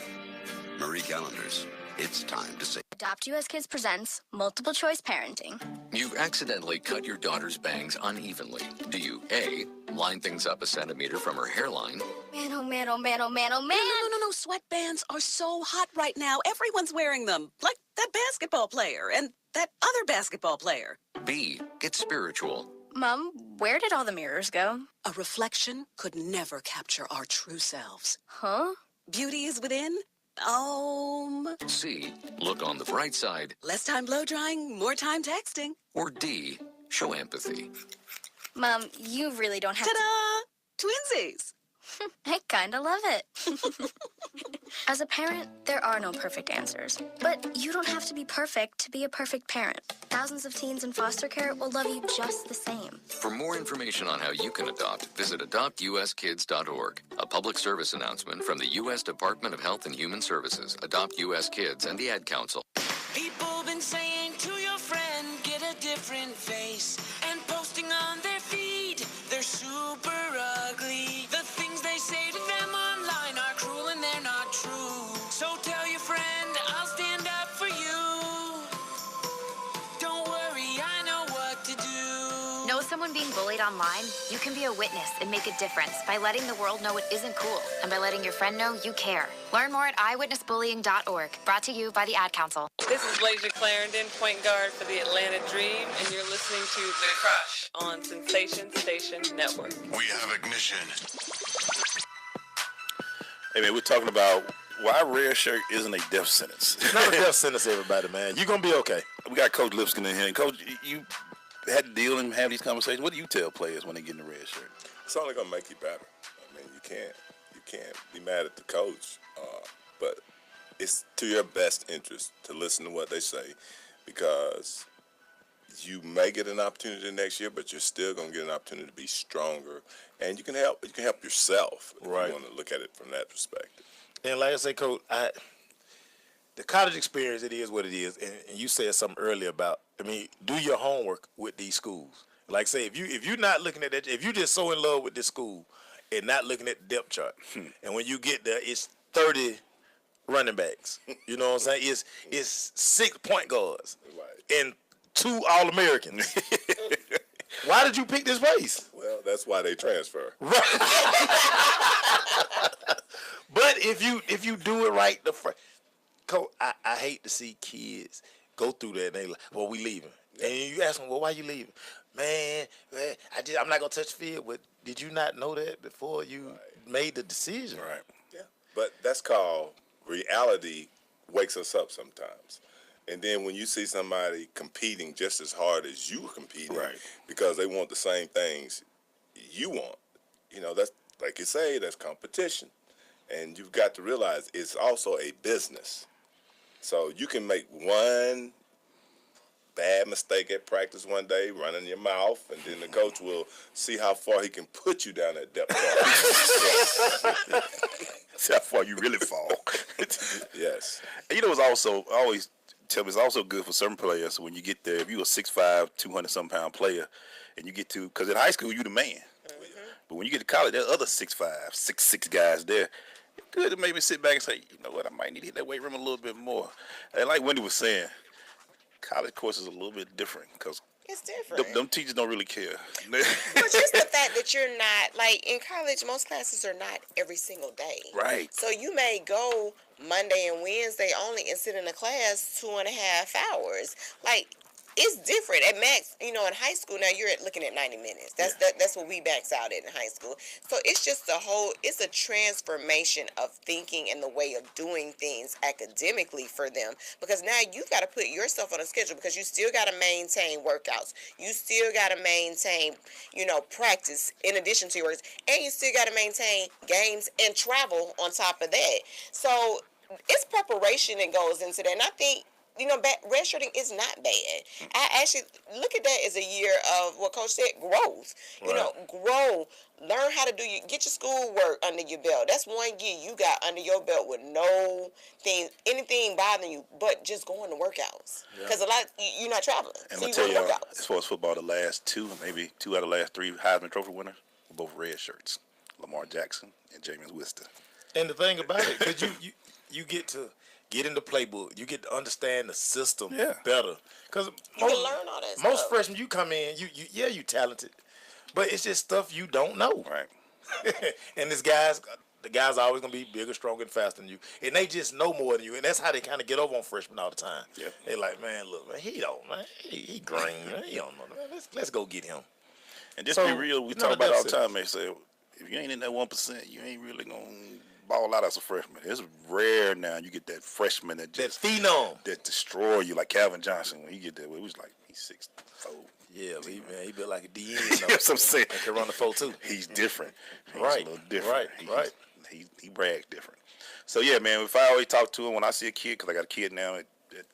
Marie Callender's, it's time to savor. Adopt US Kids presents Multiple Choice Parenting. You've accidentally cut your daughter's bangs unevenly. Do you A, line things up a centimeter from her hairline? Man, oh man, oh man, oh man, oh man. No. Sweatbands are so hot right now. Everyone's wearing them. Like that basketball player and that other basketball player. B, get spiritual. Mom, where did all the mirrors go? A reflection could never capture our true selves. Huh? Beauty is within. C, look on the bright side. Less time blow drying, more time texting. Or D, show empathy. Mom, you really don't have Ta-da! Twinsies! I kinda love it. As a parent, there are no perfect answers. But you don't have to be perfect to be a perfect parent. Thousands of teens in foster care will love you just the same. For more information on how you can adopt, visit adoptuskids.org. A public service announcement from the U.S. Department of Health and Human Services, Adopt U.S. Kids, and the Ad Council. People been saying to your friend, get a different face, and posting on their feed, they're super ugly. The things they say to them online are cruel and they're not true. So tell your friend, I'll stand up for you. Don't worry, I know what to do. Know someone being bullied online? You can be a witness and make a difference by letting the world know it isn't cool and by letting your friend know you care. Learn more at eyewitnessbullying.org. Brought to you by the Ad Council. This is Lasia Clarendon, point guard for the Atlanta Dream, and you're listening to The Crush on Sensation Station Network. We have ignition. Hey, man, we're talking about why red shirt isn't a death sentence. It's not a death sentence, everybody, man. You're going to be okay. We got Coach Lipscomb in here. And Coach, you had to deal and have these conversations. What do you tell players when they get in the red shirt? It's only going to make you better. I mean, you can't be mad at the coach, but it's to your best interest to listen to what they say, because you may get an opportunity next year, but you're still going to get an opportunity to be stronger, and you can help yourself if you want to look at it from that perspective. And like I say, Coach, the college experience, it is what it is. And you said something earlier about, do your homework with these schools. Like say, if you're not looking at that, if you're just so in love with this school and not looking at the depth chart, and when you get there, it's 30 running backs. You know what I'm saying? It's 6 point guards and 2 All-Americans. Why did you pick this place? Well, that's why they transfer. Right. But if you do it right, Coach, I hate to see kids go through that and they like, well, we leaving. And you ask them, well, why you leaving? Man, I'm not going to touch the field. But did you not know that before you made the decision? Right. Yeah. But that's called reality wakes us up sometimes. And then when you see somebody competing just as hard as you are competing, because they want the same things you want, that's like you say, that's competition. And you've got to realize it's also a business. So you can make one bad mistake at practice one day, running your mouth, and then the coach will see how far he can put you down that depth chart. See how far you really fall. Yes. And it's also, I always tell me, it's also good for certain players when you get there. If you're a 6'5", 200-some pound player, and you get to, because in high school, you're the man. But when you get to college, there are other 6'5", 6'6" guys there. good to maybe sit back and say, you know what, I might need to hit that weight room a little bit more. And like Wendy was saying, college course is a little bit different because it's different. Them teachers don't really care. But just the fact that you're not, like, in college, most classes are not every single day. Right. So you may go Monday and Wednesday only and sit in a class 2.5 hours. Like, it's different. At max, in high school now you're looking at 90 minutes. That's what we max out at in high school. So it's just it's a transformation of thinking and the way of doing things academically for them. Because now you've got to put yourself on a schedule because you still got to maintain workouts. You still got to maintain, practice in addition to your works. And you still got to maintain games and travel on top of that. So it's preparation that goes into that. And I think, redshirting is not bad. I actually look at that as a year of what Coach said, growth. Right. Grow, learn how to get your schoolwork under your belt. That's 1 year you got under your belt with anything bothering you, but just going to workouts. Because you're not traveling. And so I'll tell you, workouts. as far as football, the last maybe two out of the last three Heisman Trophy winners were both red shirts, Lamar Jackson and Jameis Winston. And the thing about it, because you get to get in the playbook, you get to understand the system better. Because you can learn all that most stuff. freshmen, you come in, you talented, but it's just stuff you don't know. Right. And the guys are always gonna be bigger, stronger, and faster than you, and they just know more than you, and that's how they kind of get over on freshmen all the time. Yeah. They like, man, look, man, he green, man, he don't know, man. Let's go get him. And just be real, we talk about it all the time. They say, if you ain't in that 1%, you ain't really gonna ball out as a freshman. It's rare now you get that freshman that phenom that destroy you, like Calvin Johnson. When he get that, it was like he's 6'4". Yeah, he built like a DN. That's what I'm saying. He can run the 4-2. He's different. He's Right. a little different. Right. He brags different. So yeah, man. If I always talk to him when I see a kid, because I got a kid now at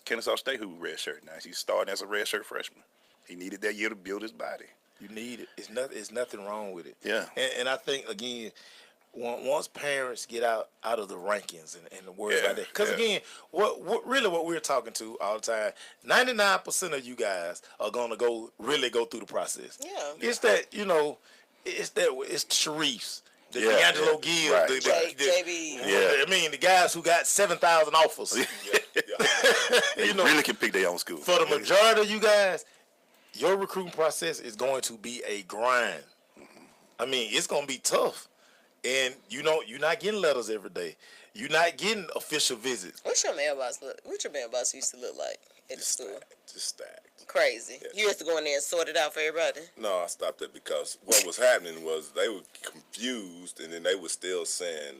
Kennesaw State who red shirt now. He's starting as a red shirt freshman. He needed that year to build his body. You need it. It's nothing wrong with it. Yeah. And I think again, once parents get out of the rankings and worry about that, because again, what we're talking to all the time, 99% of you guys are gonna go through the process. Yeah. It's that it's Sharif's. The D'Angelo Gill, right. JB. I mean, the guys who got 7,000 offers. They really can pick their own school. For the majority of you guys, your recruiting process is going to be a grind. I mean, it's going to be tough. And you're not getting letters every day. You're not getting official visits. What's your mailbox used to look like at the school? Just stacked. Crazy. Yes. You used to go in there and sort it out for everybody? No, I stopped it because what was happening was they were confused, and then they were still saying,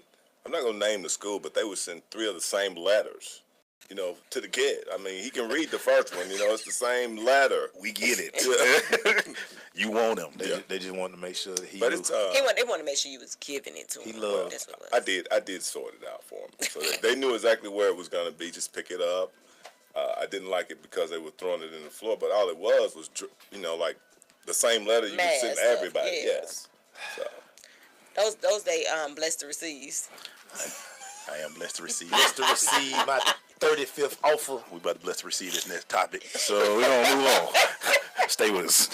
I'm not going to name the school, but they would send 3 of the same letters, to the kid. I mean, he can read the first one, it's the same letter. We get it. You want him. They just wanted to make sure that he But knew. it's, they wanted to make sure you was giving it to him. He loved. That's what it was. I did sort it out for him. So they knew exactly where it was going to be. Just pick it up. I didn't like it because they were throwing it in the floor, but all it was, like the same letter you would send to everybody. Yeah. Yes. So. Those they blessed to receive. I am blessed to receive. Blessed to receive my 35th offer. We about to blessed to receive this next topic. So we're gonna move on. Stay with us.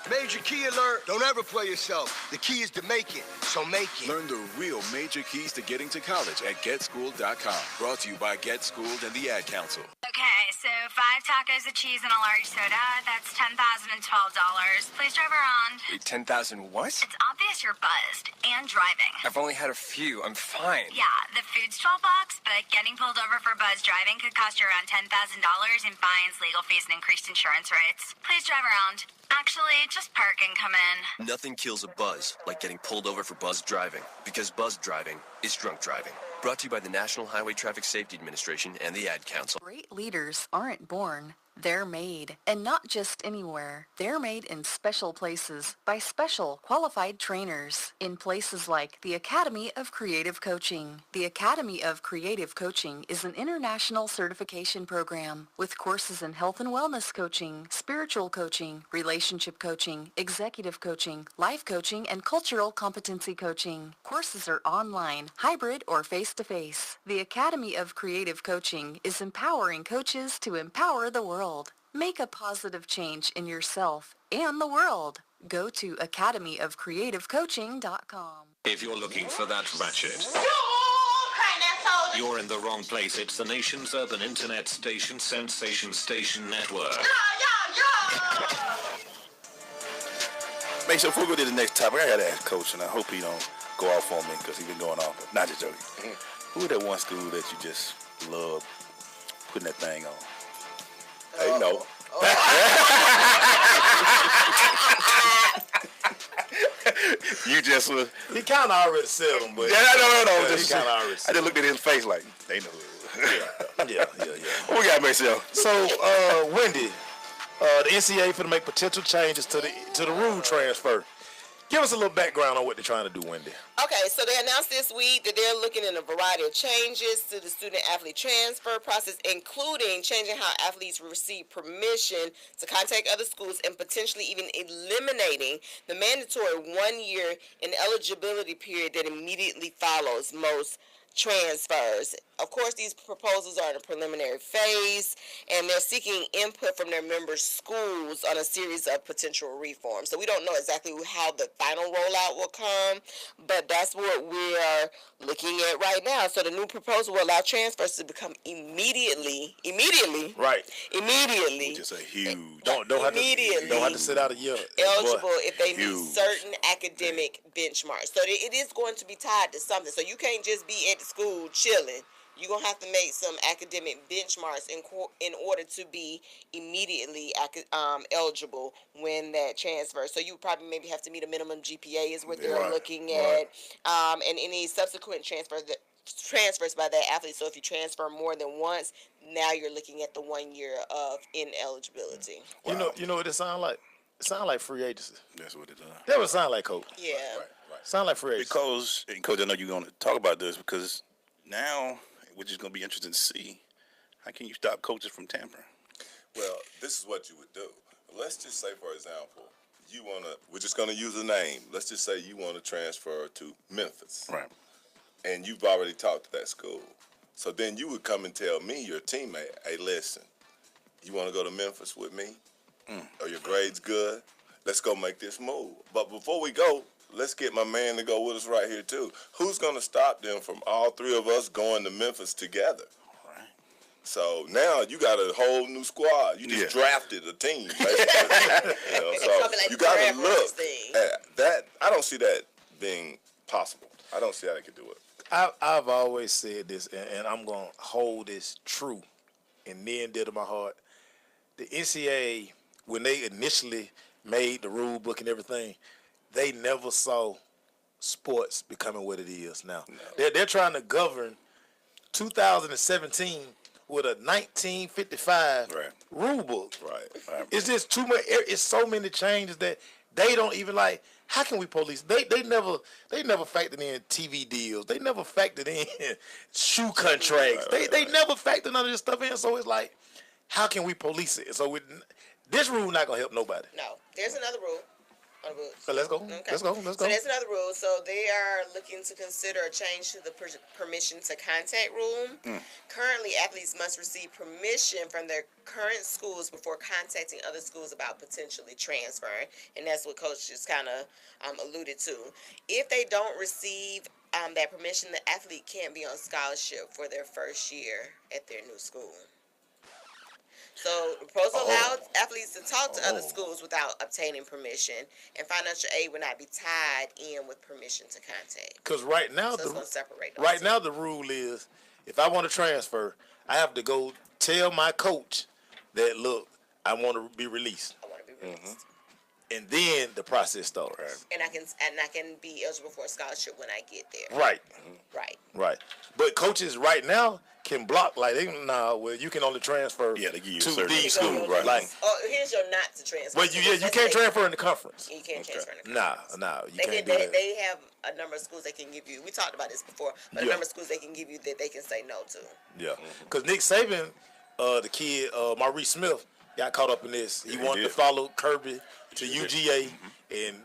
Major key alert. Don't ever play yourself. The key is to make it, so make it. Learn the real major keys to getting to college at GetSchooled.com. Brought to you by GetSchooled and the Ad Council. Okay, so 5 tacos of cheese and a large soda. That's $10,012. Please drive around. Wait, 10,000 what? It's obvious you're buzzed and driving. I've only had a few. I'm fine. Yeah, the food's $12, but getting pulled over for buzz driving could cost you around $10,000 in fines, legal fees, and increased insurance rates. Please drive around. Actually, just park and come in. Nothing kills a buzz like getting pulled over for buzz driving, because buzz driving is drunk driving. Brought to you by the National Highway Traffic Safety Administration and the Ad Council. Great leaders aren't born. They're made, and not just anywhere. They're made in special places by special qualified trainers in places like the Academy of Creative Coaching. The Academy of Creative Coaching is an international certification program with courses in health and wellness coaching, spiritual coaching, relationship coaching, executive coaching, life coaching, and cultural competency coaching. Courses are online, hybrid, or face-to-face. The Academy of Creative Coaching is empowering coaches to empower the world. world. Make a positive change in yourself and the world. Go to academyofcreativecoaching.com. If you're looking for that ratchet, you're in the wrong place. It's the nation's urban internet station, Sensation Station Network. Make sure before we go to the next topic, I gotta ask Coach, and I hope he don't go off on me because he's been going off. Not just joking. Who is that one school that you just love putting that thing on? Hey, no. You just was. He kind of already said them, but No. he kind of already. I just looked at his face like they know. Yeah. What we got, Marcel? So, Wendy, the NCAA finna make potential changes to the rule transfer. Give us a little background on what they're trying to do, Wendy. Okay, so they announced this week that they're looking at a variety of changes to the student-athlete transfer process, including changing how athletes receive permission to contact other schools and potentially even eliminating the mandatory 1-year ineligibility period that immediately follows most transfers. Of course, these proposals are in a preliminary phase, and they're seeking input from their member schools on a series of potential reforms. So we don't know exactly how the final rollout will come, but that's what we are looking at right now. So the new proposal will allow transfers to become immediately, right? Which is a huge. Don't have to sit out a year. Eligible if they meet certain academic benchmarks. So it is going to be tied to something. So you can't just be at the school chilling. You're going to have to make some academic benchmarks in order to be immediately eligible when that transfers. So you probably maybe have to meet a minimum GPA is what they're looking at. And any subsequent transfers by that athlete. So if you transfer more than once, now you're looking at the 1 year of ineligibility. Wow. You know what it sounds like? It sounds like free agency. That's what it does. That would sound like, Coach. Yeah. Right. Sound like free agency. Because, and Coach, I know you're going to talk about this because now, which is going to be interesting to see, how can you stop coaches from tampering? Well, this is what you would do. Let's just say, for example, we're just going to use a name. Let's just say you want to transfer to Memphis. Right. And you've already talked to that school. So then you would come and tell me, your teammate, hey, listen, you want to go to Memphis with me? Are your grades good? Let's go make this move. But before we go, let's get my man to go with us right here, too. Who's going to stop them from all three of us going to Memphis together? Right. So now you got a whole new squad. You just drafted a team, basically. So you got to look at that. I don't see that being possible. I don't see how they could do it. I've always said this, and I'm going to hold this true and near and dear to my heart. The NCAA, when they initially made the rule book and everything, they never saw sports becoming what it is now. No. They're trying to govern 2017 with a 1955 rule book. Right. It's just too much. It's so many changes that they don't even like. How can we police? They never factored in TV deals. They never factored in shoe contracts. They never factored none of this stuff in. So it's like, how can we police it? So this rule not gonna help nobody. No, there's another rule on the books. So let's go. Okay. Let's go. So there's another rule. So they are looking to consider a change to the permission to contact rule. Currently, athletes must receive permission from their current schools before contacting other schools about potentially transferring, and that's what Coach just kind of alluded to. If they don't receive that permission, the athlete can't be on scholarship for their first year at their new school. So the proposal allows athletes to talk to other schools without obtaining permission, and financial aid would not be tied in with permission to contact. Because right now, so it's going to separate. Now the rule is, if I want to transfer, I have to go tell my coach that, look, I want to be released. I want to be released. And then the process starts. And I can be eligible for a scholarship when I get there. Right. Right. But coaches right now can block well, you can only transfer they give you to these schools. Right. Like, here's your not to transfer. Well, you can't transfer in the conference. You can't transfer in the conference. No, you can't do that. They have a number of schools they can give you. We talked about this before, but a number of schools they can give you that they can say no to. Yeah, because Nick Saban, the kid, Maurice Smith, got caught up in this. He wanted to follow Kirby to UGA, and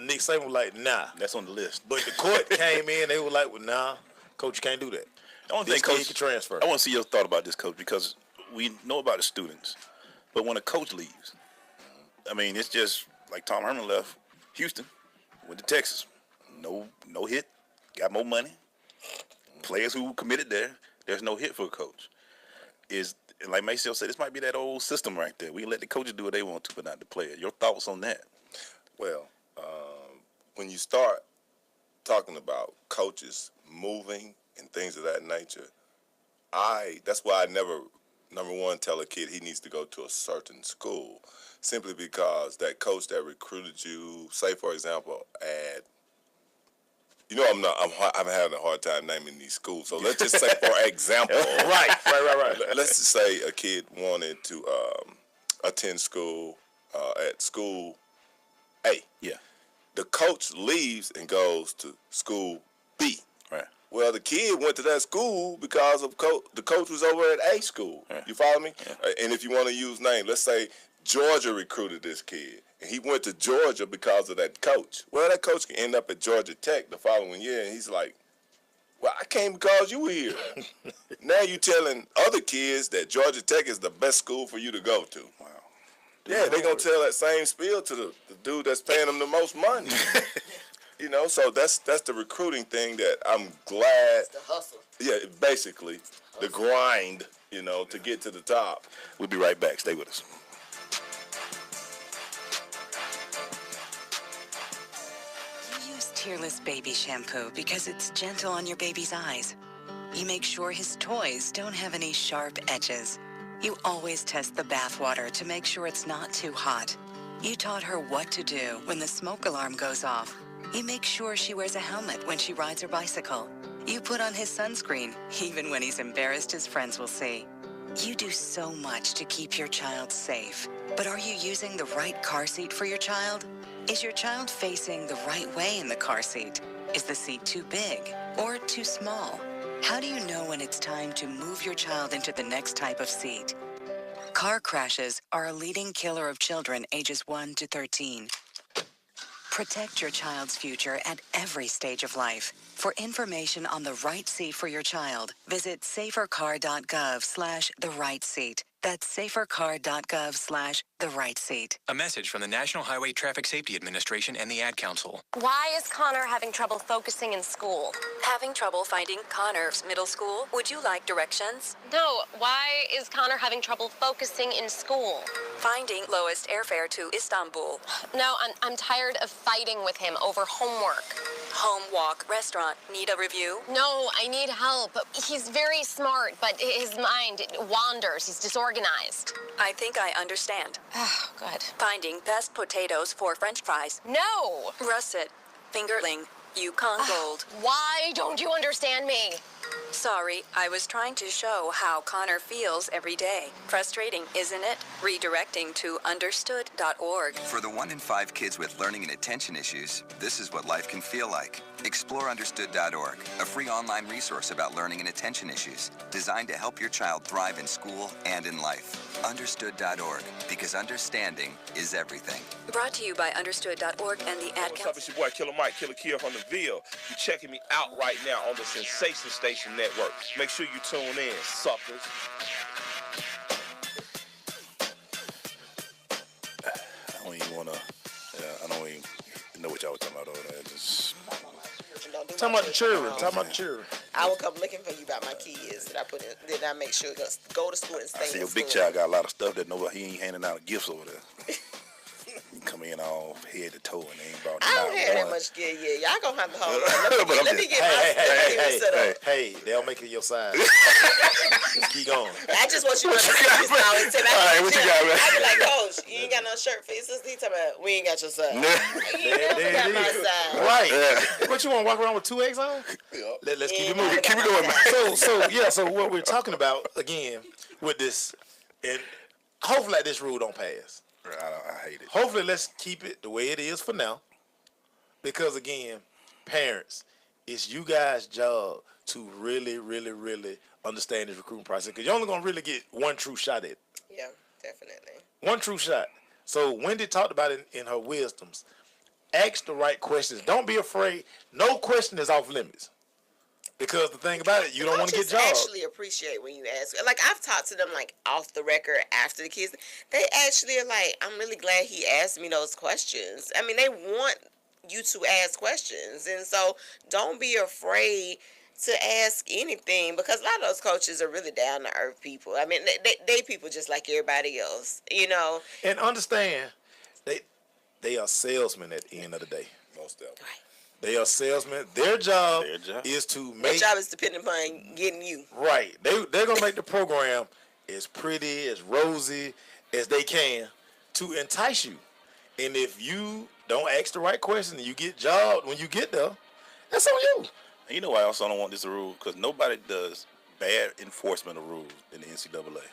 Nick Saban was like, nah. That's on the list. But the court came in, they were like, well, nah, coach, you can't do that. The only thing, Coach, can transfer. I want to see your thought about this, Coach, because we know about the students, but when a coach leaves, I mean, it's just like Tom Herman left Houston, went to Texas. No hit, got more money. Players who committed there, there's no hit for a coach. And like Maceo said, this might be that old system right there. We can let the coaches do what they want to, but not the player. Your thoughts on that? Well, when you start talking about coaches moving and things of that nature, that's why I never, number one, tell a kid he needs to go to a certain school, simply because that coach that recruited you, say for example, at, I'm having a hard time naming these schools. So let's just say, for example, right. Let's just say a kid wanted to attend school at school A. Yeah. The coach leaves and goes to school B. Right. Well, the kid went to that school because of the coach was over at A school. Right. You follow me? Yeah. And if you want to use names, let's say Georgia recruited this kid, and he went to Georgia because of that coach. Well, that coach can end up at Georgia Tech the following year, and he's like, well, I came because you were here. Now you telling other kids that Georgia Tech is the best school for you to go to. Wow. Yeah, they're going to tell that same spiel to the dude that's paying them the most money. So that's the recruiting thing that I'm glad. It's the hustle. Yeah, basically, the grind, to get to the top. We'll be right back. Stay with us. You use Tearless baby shampoo because it's gentle on your baby's eyes. You make sure his toys don't have any sharp edges. You always test the bath water to make sure it's not too hot. You taught her what to do when the smoke alarm goes off. You make sure she wears a helmet when she rides her bicycle. You put on his sunscreen, even when he's embarrassed his friends will see. You do so much to keep your child safe. But are you using the right car seat for your child? Is your child facing the right way in the car seat? Is the seat too big or too small? How do you know when it's time to move your child into the next type of seat? Car crashes are a leading killer of children ages 1 to 13. Protect your child's future at every stage of life. For information on the right seat for your child, visit safercar.gov/the-right-seat. That's safercar.gov/the-right-seat. A message from the National Highway Traffic Safety Administration and the Ad Council. Why is Connor having trouble focusing in school? Having trouble finding Connor's middle school? Would you like directions? No, why is Connor having trouble focusing in school? Finding lowest airfare to Istanbul. No, I'm tired of fighting with him over homework. Home, walk, restaurant. Need a review? No, I need help. He's very smart, but his mind wanders. He's disorganized. I think I understand. Oh, good. Finding best potatoes for French fries. No! Russet, fingerling, Yukon Gold. Why don't you understand me? Sorry, I was trying to show how Connor feels every day. Frustrating, isn't it? Redirecting to understood.org. For the 1 in 5 kids with learning and attention issues, this is what life can feel like. Explore understood.org, a free online resource about learning and attention issues, designed to help your child thrive in school and in life. Understood.org, because understanding is everything. Brought to you by understood.org and the Ad What's up, it's your boy Killer Mike, Killer Kill from the Ville. You're checking me out right now on the Sensation Station Network. Make sure you tune in, suckers. I don't even want to, I don't even know what y'all were talking about over there. Just... Talking about the children. I will come looking for you about my kids that I put in. Then I make sure go to school and stay I see in your school. big child got a lot of stuff that he ain't handing out gifts over there. He come in all head to toe and they ain't brought I don't have that much gear yet. Y'all gonna have to hold on. Let me get my set up. Hey, they'll make it your size. Just keep going. I just want you to understand. Alright, what you got, man? I be like, Coach, you ain't got no shirt for your sister. He talking about, we ain't got your size. You never got my size. Right. What, you want to walk around with 2X on? Let's keep it moving. Keep it going, man. So what we're talking about, again, with this, and hopefully this rule don't pass. I hate it. Hopefully, let's keep it the way it is for now. Because, again, parents, it's you guys' job to really, really, really understand this recruiting process. Because you're only going to really get one true shot at it. Yeah, definitely. One true shot. So, Wendy talked about it in her wisdoms. Ask the right questions. Don't be afraid. No question is off limits. Because the thing about it, you don't want to get Coaches jobs. actually appreciate when you ask. Like, I've talked to them, like, off the record after the kids. They actually are like, I'm really glad he asked me those questions. I mean, they want you to ask questions. And so don't be afraid to ask anything, because a lot of those coaches are really down to earth people. I mean, they people just like everybody else, you know. And understand, they are salesmen at the end of the day. Most definitely. They are salesmen. Their job is to Their make. job is dependent upon getting you. Right. They're gonna make the program as pretty, as rosy as they can to entice you. And if you don't ask the right question and you get jobbed when you get there, that's on you. And you know why I also don't want this rule? Because nobody does bad enforcement of rules in the NCAA.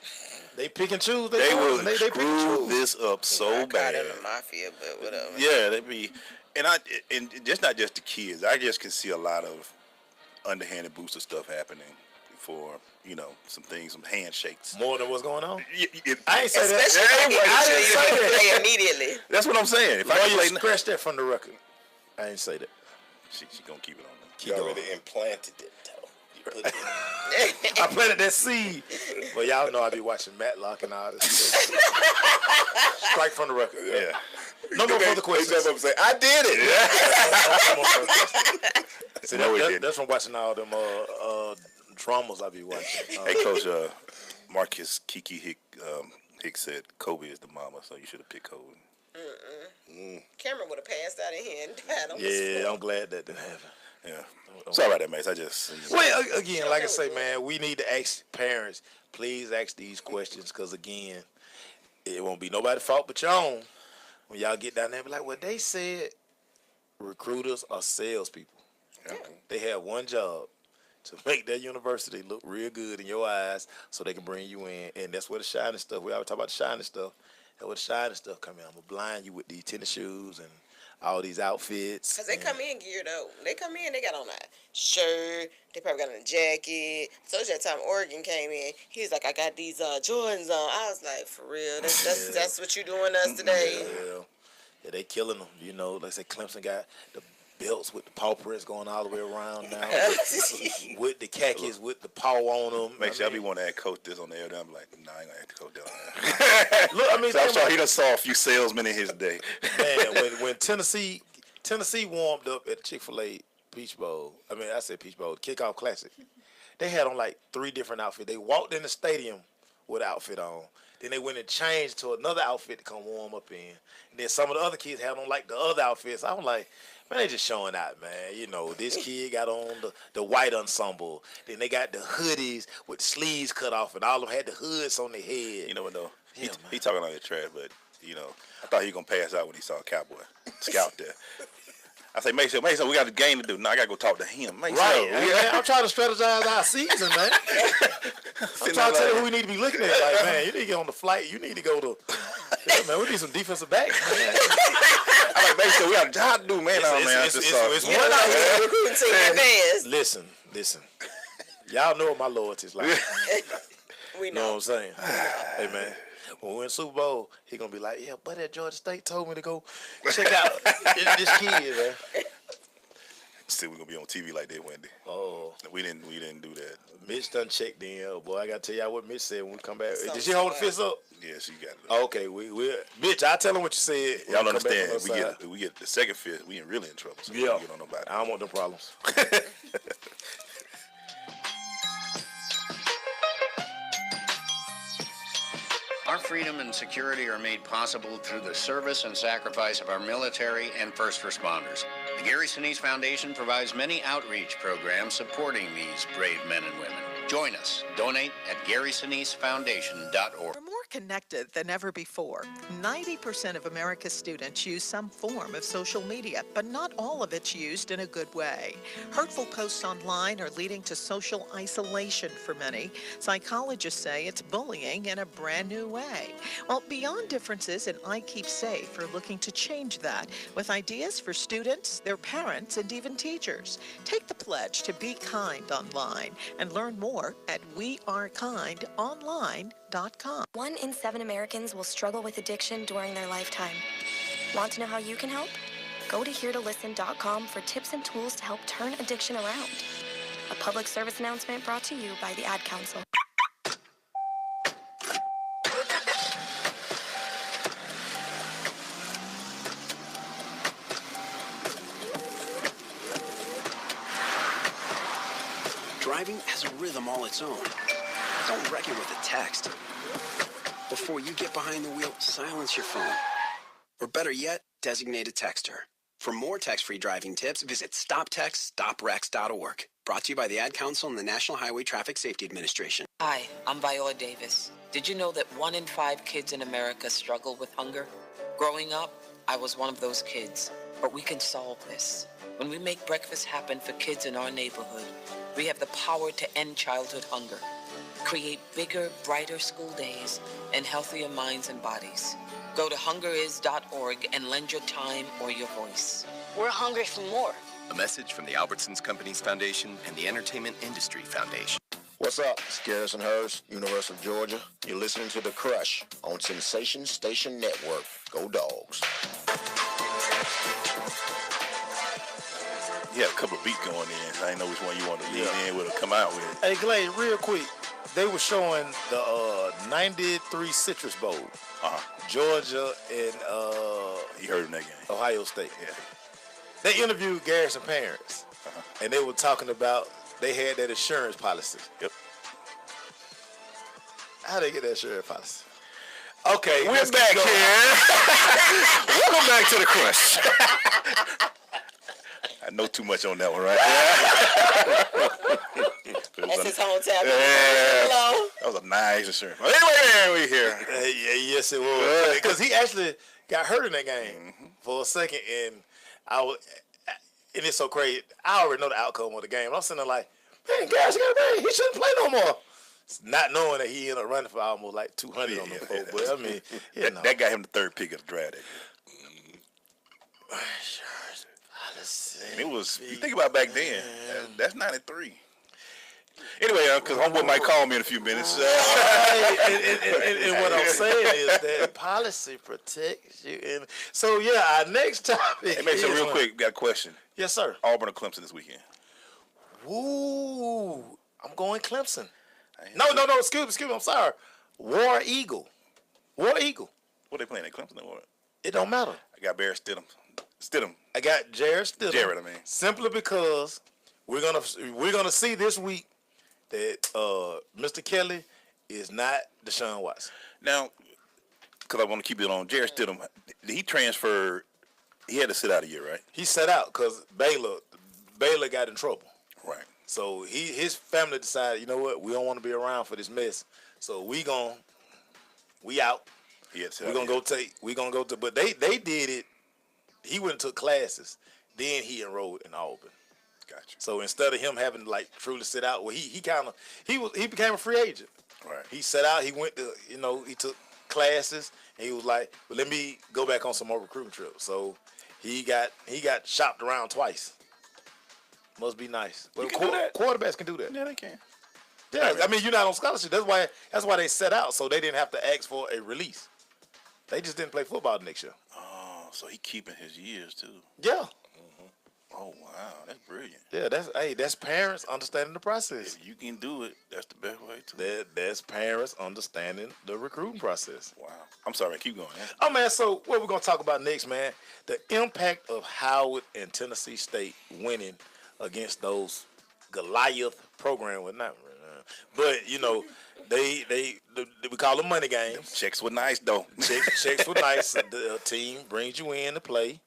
They pick and choose. They will pick and screw choose. this up so bad. In the mafia, but whatever. Yeah, they be, and just not just the kids. I just can see a lot of underhanded booster stuff happening for some things, some handshakes. More than what's going on. I ain't say Especially that. I didn't say that immediately. That's what I'm saying. If I Lawyer, scratch that from the record. I ain't say that. She gonna keep it on. You already implanted it, though. You put it in. I planted that seed. Well, y'all know I be watching Matlock and all this stuff. Strike from the record. Yeah. No more further questions. Say, I did it. See, that's from watching all them dramas I be watching. Hey, Coach, Marcus Kiki Hicks said Kobe is the mama, so you should have picked Kobe. Cameron would have passed out in here and died on the Yeah, floor. I'm glad that didn't happen. Yeah. Sorry about that, Mace. I just... Well, again, like I say, man, we need to ask parents, please ask these questions, because, again, it won't be nobody's fault but your own. When y'all get down there and be like, well, they said recruiters are salespeople. Yeah. They have one job, to make their university look real good in your eyes so they can bring you in. And that's where the shiny stuff, we always talk about the shiny stuff, that's where the shiny stuff come in. I'm going to blind you with these tennis shoes and all these outfits. Because they come in geared up. They come in, they got on a shirt. They probably got on a jacket. So that time Oregon came in, he was like, I got these Jordans on. I was like, for real? That's what you doing to us today? Yeah, they killing them. You know, like I said, Clemson got the belts with the paw prints going all the way around now. with the khakis, with the paw on them. Make sure I be wanting to add Coach this on the air. I'm like, nah, I ain't going to add Coach that on there. Look, I mean, so I'm sure he done saw a few salesmen in his day. Man, when Tennessee warmed up at Chick-fil-A Peach Bowl, I said Peach Bowl, Kickoff Classic, they had on like 3 different outfits. They walked in the stadium with an outfit on. Then they went and changed to another outfit to come warm up in. And then some of the other kids had on like the other outfits. I'm like, man, they just showing out, man. You know, this kid got on the white ensemble. Then they got the hoodies with the sleeves cut off, and all of them had the hoods on their head. You know what, though? He talking on the trash, but, I thought he was going to pass out when he saw a Cowboy scout there. I say, Mason, we got a game to do. Now I got to go talk to him. Mason, right. I'm trying to strategize our season, man. I'm trying to tell you who we need to be looking at. Like, man, you need to get on the flight. You need to go to, man, we need some defensive backs, man. I'm like, Mason, we got a job to do, man. It's one out. Listen. Y'all know what my loyalty is like. We know what I'm saying? Hey, man. When we win Super Bowl, he gonna be like, yeah, buddy at Georgia State told me to go check out this kid, man. Still, we gonna be on TV like that, Wendy. Oh, we didn't do that. Mitch done checked in. Oh, boy, I gotta tell y'all what Mitch said when we come back. Did she hold the fist up? Yeah, she got it. Oh, okay, we Mitch, I tell him what you said. Y'all understand? We get the second fist, we ain't really in trouble. So we don't get on nobody. I don't want no problems. Our freedom and security are made possible through the service and sacrifice of our military and first responders. The Gary Sinise Foundation provides many outreach programs supporting these brave men and women. Join us. Donate at GarySiniseFoundation.org. We're more connected than ever before. 90% of America's students use some form of social media, but not all of it's used in a good way. Hurtful posts online are leading to social isolation for many. Psychologists say it's bullying in a brand new way. Well, Beyond Differences and I Keep Safe are looking to change that with ideas for students, their parents, and even teachers. Take the pledge to be kind online and learn more at wearekindonline.com. 1 in 7 Americans will struggle with addiction during their lifetime. Want to know how you can help? Go to heretolisten.com for tips and tools to help turn addiction around. A public service announcement brought to you by the Ad Council. Driving has a rhythm all its own. Don't wreck it with a text. Before you get behind the wheel, silence your phone. Or better yet, designate a texter. For more text-free driving tips, visit stoptextstoprex.org. Brought to you by the Ad Council and the National Highway Traffic Safety Administration. Hi, I'm Viola Davis. Did you know that 1 in 5 kids in America struggle with hunger? Growing up, I was one of those kids. But we can solve this. When we make breakfast happen for kids in our neighborhood, we have the power to end childhood hunger, create bigger, brighter school days, and healthier minds and bodies. Go to hungeris.org and lend your time or your voice. We're hungry for more. A message from the Albertsons Companies Foundation and the Entertainment Industry Foundation. What's up? It's Garrison Hurst, University of Georgia. You're listening to The Crush on Sensation Station Network. Go Dogs. You had a couple of beats going in. I didn't know which one you wanted to lead in with or come out with. Hey, Glade, real quick. They were showing the 93 Citrus Bowl. Georgia and you heard in that game. Ohio State. Yeah. They interviewed Garrison parents, and they were talking about they had that insurance policy. Yep. How they get that insurance policy? Okay, we're back here. Welcome back to The Crush. I know too much on that one, right? That's his hometown. Yeah. That was a nice insurance. But anyway, we here. Yes, it was. Because he actually got hurt in that game for a second, and and it's so crazy. I already know the outcome of the game. I'm sitting there like, man, Garrison got a he shouldn't play no more. Not knowing that he ended up running for almost like 200 on the floor. But I mean, that got him the third pick of the draft. It was, you think about back then, that's 93. Anyway, because homeboy might call me in a few minutes. And what I'm saying is that policy protects you. And so, our next topic. Hey, make sure real quick, got a question. Yes, sir. Auburn or Clemson this weekend? Ooh, I'm going Clemson. No, excuse me, I'm sorry. War Eagle. What they playing at Clemson or what? It don't matter. I got Bear Stidham. I got Jared Stidham. Jared, I mean. Simply because we're gonna see this week that Mr. Kelly is not Deshaun Watson. Now, because I want to keep it on Jared Stidham, he transferred. He had to sit out a year, right? He sat out because Baylor got in trouble. Right. So his family decided, you know what, we don't want to be around for this mess. So we out. We're gonna go to, but they did it. He went and took classes, then he enrolled in Auburn. Gotcha. So instead of him having to like truly sit out, well, he became a free agent. Right. He sat out. He went to, he took classes, and he was like, well, let me go back on some more recruiting trips. So he got shopped around twice. Must be nice. Well, can do that. Quarterbacks can do that. Yeah, they can. Yeah, I mean, you're not on scholarship. That's why they set out, so they didn't have to ask for a release. They just didn't play football the next year. Oh, so he keeping his years too. Yeah. Oh wow, that's brilliant. Yeah, that's parents understanding the process. If you can do it, that's the best way to. That's parents understanding the recruiting process. Wow. I'm sorry, keep going. Yeah. Oh man, so what we're gonna talk about next, man? The impact of Howard and Tennessee State winning against those Goliath program. Well, not, but we call them money games. Them checks were nice though. Checks were nice. The team brings you in to play,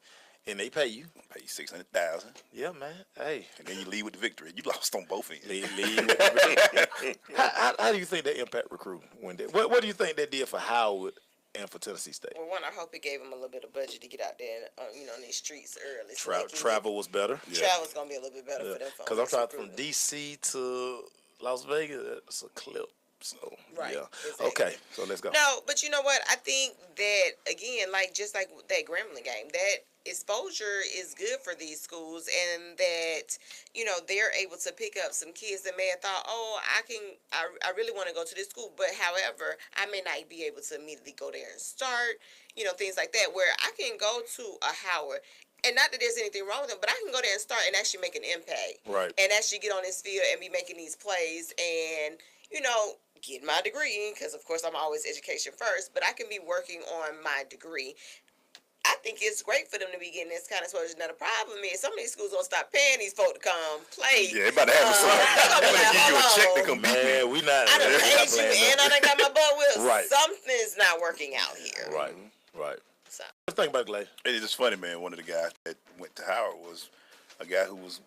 and they pay you. Pay you $600,000. Yeah, man. Hey, and then you leave with the victory. You lost on both ends. Leave with the victory. How do you think that impact recruiting? What do you think that did for Howard and for Tennessee State? Well, one, I hope it gave them a little bit of budget to get out there, in these streets early. Travel was better. Travel's gonna be a little bit better for them. Because I'm talking from DC to Las Vegas. It's a clip. So right. Yeah. Exactly. Okay. So let's go. No, but you know what? I think that again, just like that Gremlin game, that exposure is good for these schools, and that they're able to pick up some kids that may have thought, I really want to go to this school, but however, I may not be able to immediately go there and start, things like that, where I can go to a Howard and not that there's anything wrong with them, but I can go there and start and actually make an impact. Right. And actually get on this field and be making these plays and, you know, get my degree, because of course I'm always education first, but I can be working on my degree. I think it's great for them to be getting this kind of exposure. Now, the problem is some of these schools don't stop paying these folk to come play. Yeah, they about to have they about to give you a check to come beat me. We not. I done paid you and I done got my butt whipped. Right. Something's not working out here. Right. Right. So. What do you think about Clay? It's just funny, man. One of the guys that went to Howard was a guy who was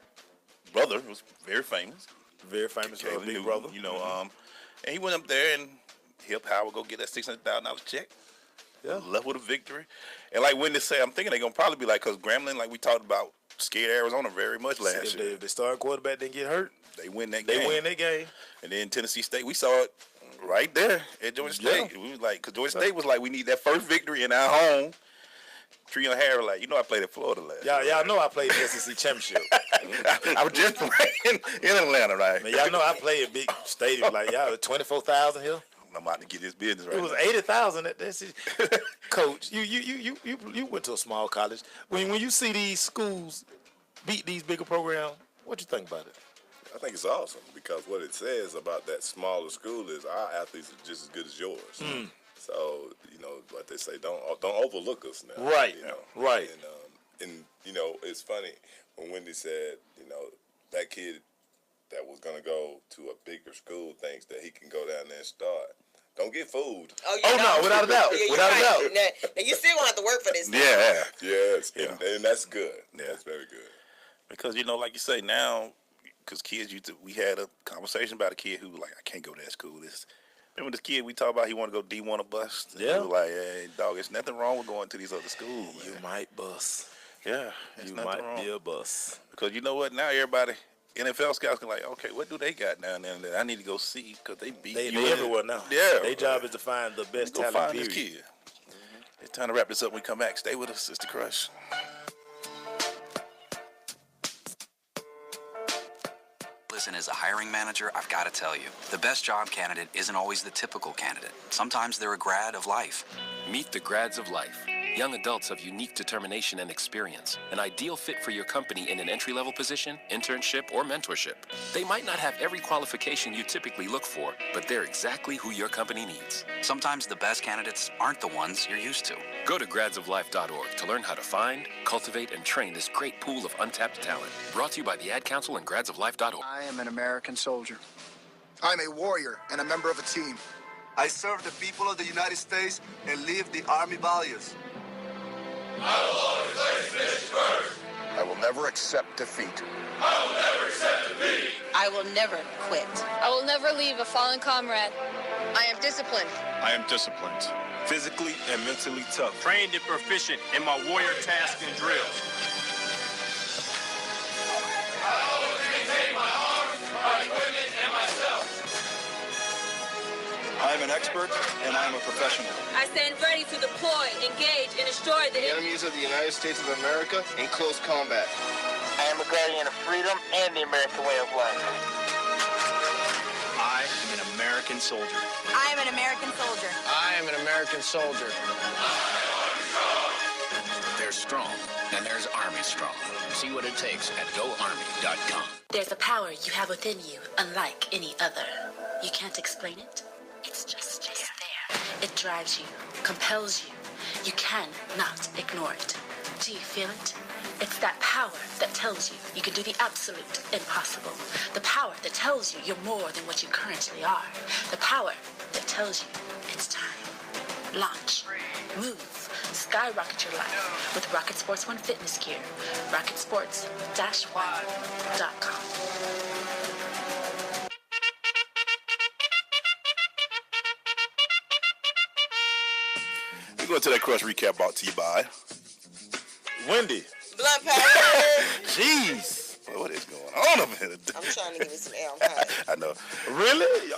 brother was very famous. Very famous, big knew, brother. You know, and he went up there and helped Howard go get that $600,000 check. Yeah. Left with a victory. And like Wendy said, I'm thinking they're going to probably be like, because Grambling, like we talked about, scared Arizona very much last year. If the starting quarterback didn't get hurt, they win that game. They win that game. And then Tennessee State, we saw it right there at Georgia State. We was like, because Georgia State was like, we need that first victory in our home. Tree and Harry, like, you know, I played at Florida last year. Y'all know I played the SEC championship. I was just playing in Atlanta, right? Man, y'all know I played a big stadium. Like, y'all, 24,000 here. I'm about to get this business right. It was 80,000 at that. Coach, you went to a small college. When you see these schools beat these bigger programs, what you think about it? I think it's awesome because what it says about that smaller school is our athletes are just as good as yours. So, you know, like they say, don't overlook us now. Right. You know? Right. And you know, it's funny when Wendy said, you know, that kid that was going to go to a bigger school thinks that he can go down there and start. Don't get fooled. No, without a doubt. Yeah, without a doubt. Now, you still going to have to work for this. Yeah. Yes. Yeah. And that's good. Yeah. That's very good. Because, you know, like you say now, because kids we had a conversation about a kid who was like, I can't go to that school. Remember this kid we talked about, he wanted to go D1 or bust? Yeah. He was like, hey, dog, there's nothing wrong with going to these other schools. You might bust. Yeah. You might be a bust. Because you know what? Now everybody, NFL scouts are like, okay, what do they got down there that I need to go see because they beat you. They everywhere now. Yeah. Their job is to find the best go talent, find period. this kid. It's time to wrap this up when we come back. Stay with us. It's The Crush. Listen, as a hiring manager, I've got to tell you, the best job candidate isn't always the typical candidate. Sometimes they're a grad of life. Meet the grads of life. Young adults of unique determination and experience. An ideal fit for your company in an entry-level position, internship, or mentorship. They might not have every qualification you typically look for, but they're exactly who your company needs. Sometimes the best candidates aren't the ones you're used to. Go to gradsoflife.org to learn how to find, cultivate, and train this great pool of untapped talent. Brought to you by the Ad Council and gradsoflife.org. I am an American soldier. I'm a warrior and a member of a team. I serve the people of the United States and live the Army values. I will always place this first. I will never accept defeat. I will never accept defeat. I will never quit. I will never leave a fallen comrade. I am disciplined. I am disciplined. Physically and mentally tough. Trained and proficient in my warrior tasks and drills. I always maintain my arms, my equipment, and myself. I am an expert and I am a professional. I stand ready to deploy, engage, and destroy the enemies of the United States of America in close combat. I am a guardian of freedom and the American way of life. I am an American soldier. I am an American soldier. I am an American soldier. There's strong, and there's Army strong. See what it takes at GoArmy.com. There's a power you have within you, unlike any other. You can't explain it. It's just there. It drives you, compels you. You cannot ignore it. Do you feel it? It's that power that tells you you can do the absolute impossible. The power that tells you you're more than what you currently are. The power that tells you it's time. Launch. Move. Skyrocket your life with Rocket Sports One fitness gear. RocketSports-One.com. We're going to that Crush recap brought to you by Wendy. Blunt powder. Jeez. What is going on over here today? I'm trying to give it some air. I'm tired. I know. Really?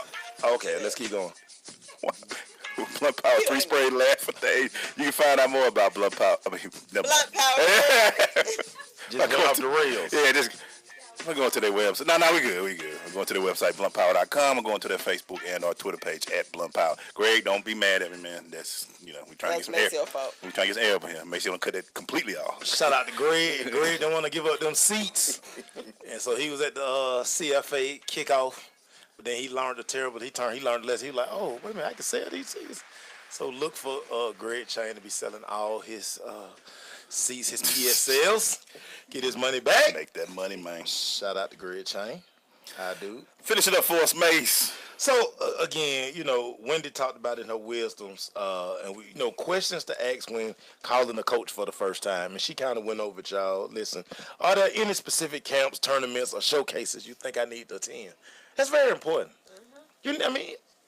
Okay, let's keep going. Blunt Power 3 spray laugh a day. You can find out more about Blunt Power. Blunt powder. Just go off the rails. Yeah, just We're going to their website. No, we good. We're going to their website, bluntpower.com. I'm going to their Facebook and our Twitter page at bluntpower. Greg, don't be mad at me, man. That's, we're trying to get some air. We're trying to get some air up here. Make sure you don't cut it completely off. Shout out to Greg. Greg don't want to give up them seats. And so he was at the CFA kickoff. But then he learned he learned the lesson. He was like, oh, wait a minute, I can sell these seats. So look for Greg Chain to be selling all his seats, his PSLs. Get his money back. Make that money, man. Shout out to Greg Chain. I do. Finish it up for us, Mace. So, again, Wendy talked about it in her wisdoms, and we, questions to ask when calling a coach for the first time. And she kind of went over it, y'all. Listen, are there any specific camps, tournaments, or showcases you think I need to attend? That's very important.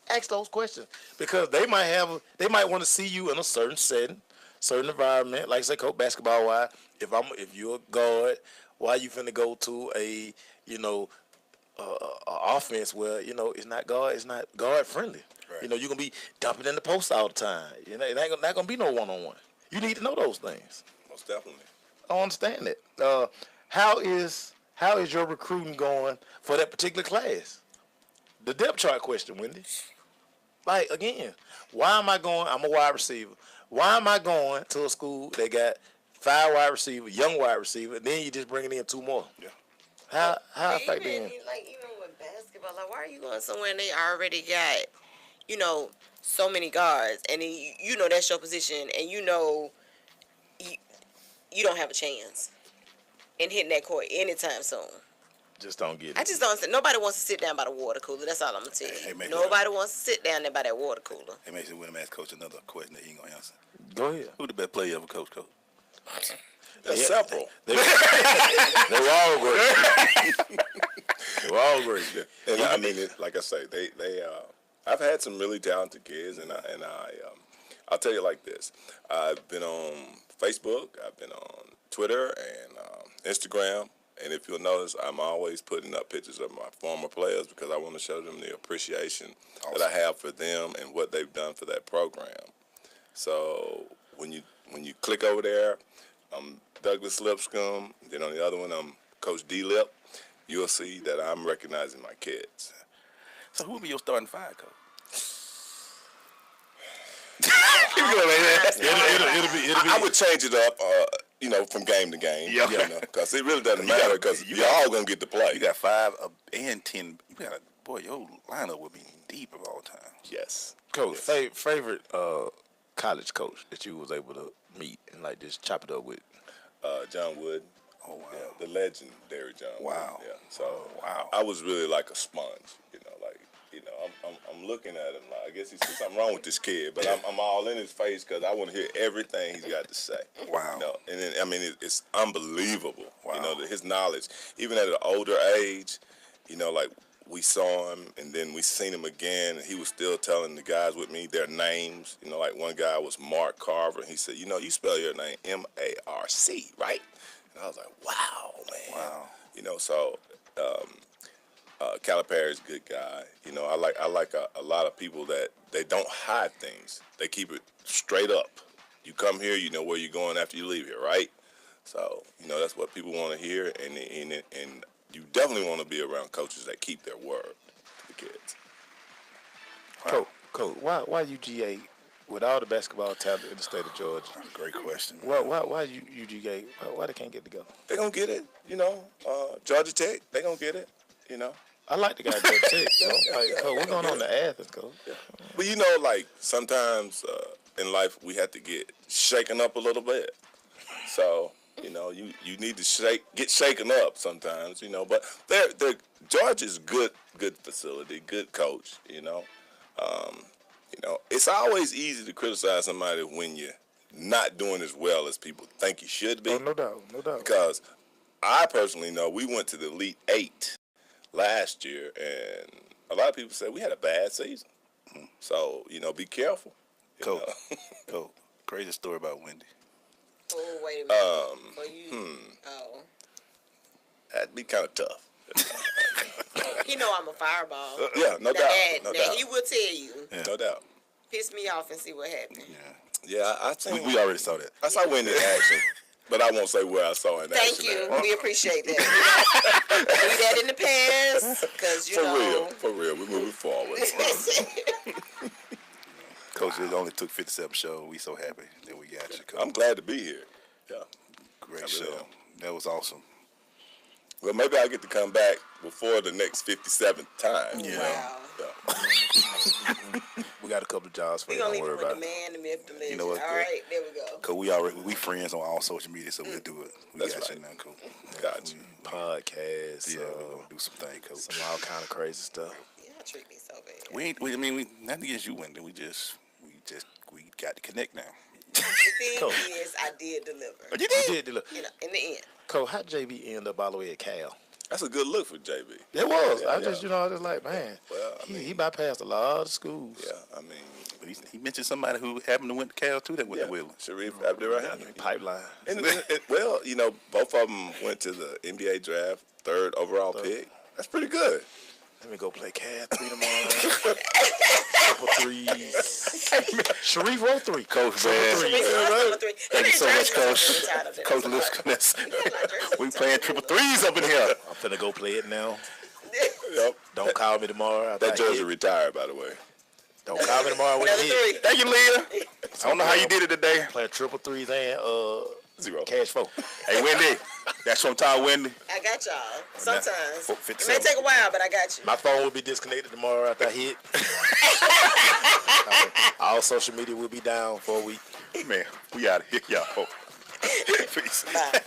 Ask those questions because they might want to see you in a certain setting, certain environment. Like say, coach, basketball wise, if you're a guard, why you finna go to a offense where it's not guard friendly. Right. You're gonna be dumping in the post all the time. It ain't not gonna be no one-on-one. You need to know those things. Most definitely. I understand that. How is your recruiting going for that particular class? The depth chart question, Wendy. Like, again, why am I going? I'm a wide receiver. Why am I going to a school that got 5 wide receivers, young wide receiver, and then you just bringing in 2 more? Yeah. How effective? Even with basketball, like, why are you going somewhere and they already got, so many guards, and then that's your position, and you don't have a chance in hitting that court anytime soon. Just don't get it. I just don't. Nobody wants to sit down by the water cooler. That's all I'm gonna tell you. Hey, nobody wants to sit down there by that water cooler. Hey, make sure when I ask Coach another question that he ain't gonna answer. Go ahead. Who the best player you ever coached, Coach? There's several. They were all great. They were all great. Yeah. And like I say, they I've had some really talented kids, and I'll tell you like this. I've been on Facebook, I've been on Twitter and Instagram. And if you'll notice, I'm always putting up pictures of my former players because I want to show them the appreciation that I have for them and what they've done for that program. So when you click over there, I'm Douglas Lipscomb. Then on the other one, I'm Coach D. Lip. You'll see that I'm recognizing my kids. So who will be your starting 5, Coach? I would change it up, from game to game. Yeah. Because it really doesn't matter because you're all going to get to play. You got 5 and 10. Your lineup would be deep of all time. Yes. Coach, favorite college coach that you was able to meet and just chop it up with? John Wood. Oh, wow. Yeah, the legendary John Wood. Wow. Yeah. So, I was really like a sponge, I'm looking at him like, I guess he sees something wrong with this kid, but I'm all in his face because I want to hear everything he's got to say. Wow. And then, it's unbelievable, wow. His knowledge, even at an older age, we saw him and then we seen him again and he was still telling the guys with me their names. Like one guy was Mark Carver and he said, you spell your name M-A-R-C, right? And I was like, wow, man. Wow. So Calipari's a good guy. I like a lot of people that they don't hide things. They keep it straight up. You come here, you know where you're going after you leave here, right? So, that's what people want to hear, and you definitely want to be around coaches that keep their word to the kids. Wow. Coach, why UGA, with all the basketball talent in the state of Georgia? Great question. Why UGA, why they can't get to go? They're going to get it, Georgia Tech, they're going to get it, I like the guy Georgia Tech, Coach, we're going on to Athens, Coach. Yeah. But sometimes in life we have to get shaken up a little bit. So, you need to get shaken up sometimes, but Georgia's good facility, good coach, it's always easy to criticize somebody when you're not doing as well as people think you should be. Oh, no doubt. Because I personally know we went to the Elite 8 last year, and a lot of people said we had a bad season. So, be careful. Cool. Crazy story about Wendy. Oh, wait a minute. That'd be kind of tough. He know I'm a fireball. Yeah, no doubt. He will tell you. Yeah. No doubt. Piss me off and see what happens. Yeah, I think we already saw that. I saw Wendy in action. But I won't say where I saw it. Thank you. We appreciate that. Leave that in the past, because you know. For real, we're moving forward. Coach, it only took 57 shows. We so happy that we got you, Coach. I'm glad to be here. Yeah. Great show. That was awesome. Well, maybe I'll get to come back before the next 57th time. Yeah. Wow. We got a couple of jobs for you. We're going to Don't leave worry it with about the it. man, the myth, the legend. You know what? All right, there we go. Cause we friends on all social media, so we'll do it. That's got right. You now, Coach. Gotcha. Podcasts. Yeah, we're gonna do some things, Coach. Some all kind of crazy stuff. Y'all treat me so bad. We not against you, Wendy. We got to connect now. The thing is, I did deliver. Oh, you did deliver. You know, in the end. Cole, how JB end up all the way at Cal? That's a good look for JB. It was. Yeah, I was like, man, well, he bypassed a lot of schools. Yeah, I mean, but he mentioned somebody who happened to went to Cal too that went with him. Sharif Abdurrahman. Pipeline. Well, both of them went to the NBA draft, 3rd overall pick. That's pretty good. Let me go play Cat 3 tomorrow. Triple threes. Sharif wrote 3. Coach, man. Thank you so much, Coach. Coach Lipscomb. We playing triple threes up in here. I'm finna go play it now. Yep. Don't call me tomorrow. That jersey retired, by the way. Don't call me tomorrow when it hit. Thank you, Leah. I don't know how you did it today. Playing triple threes and 0. cash 4. Hey, Wendy. That's from time, Wendy. I got y'all. Sometimes. It 57. may take a while, but I got you. My phone will be disconnected tomorrow after I hit. All social media will be down for a week. Man, we out of here, y'all. Peace. Bye.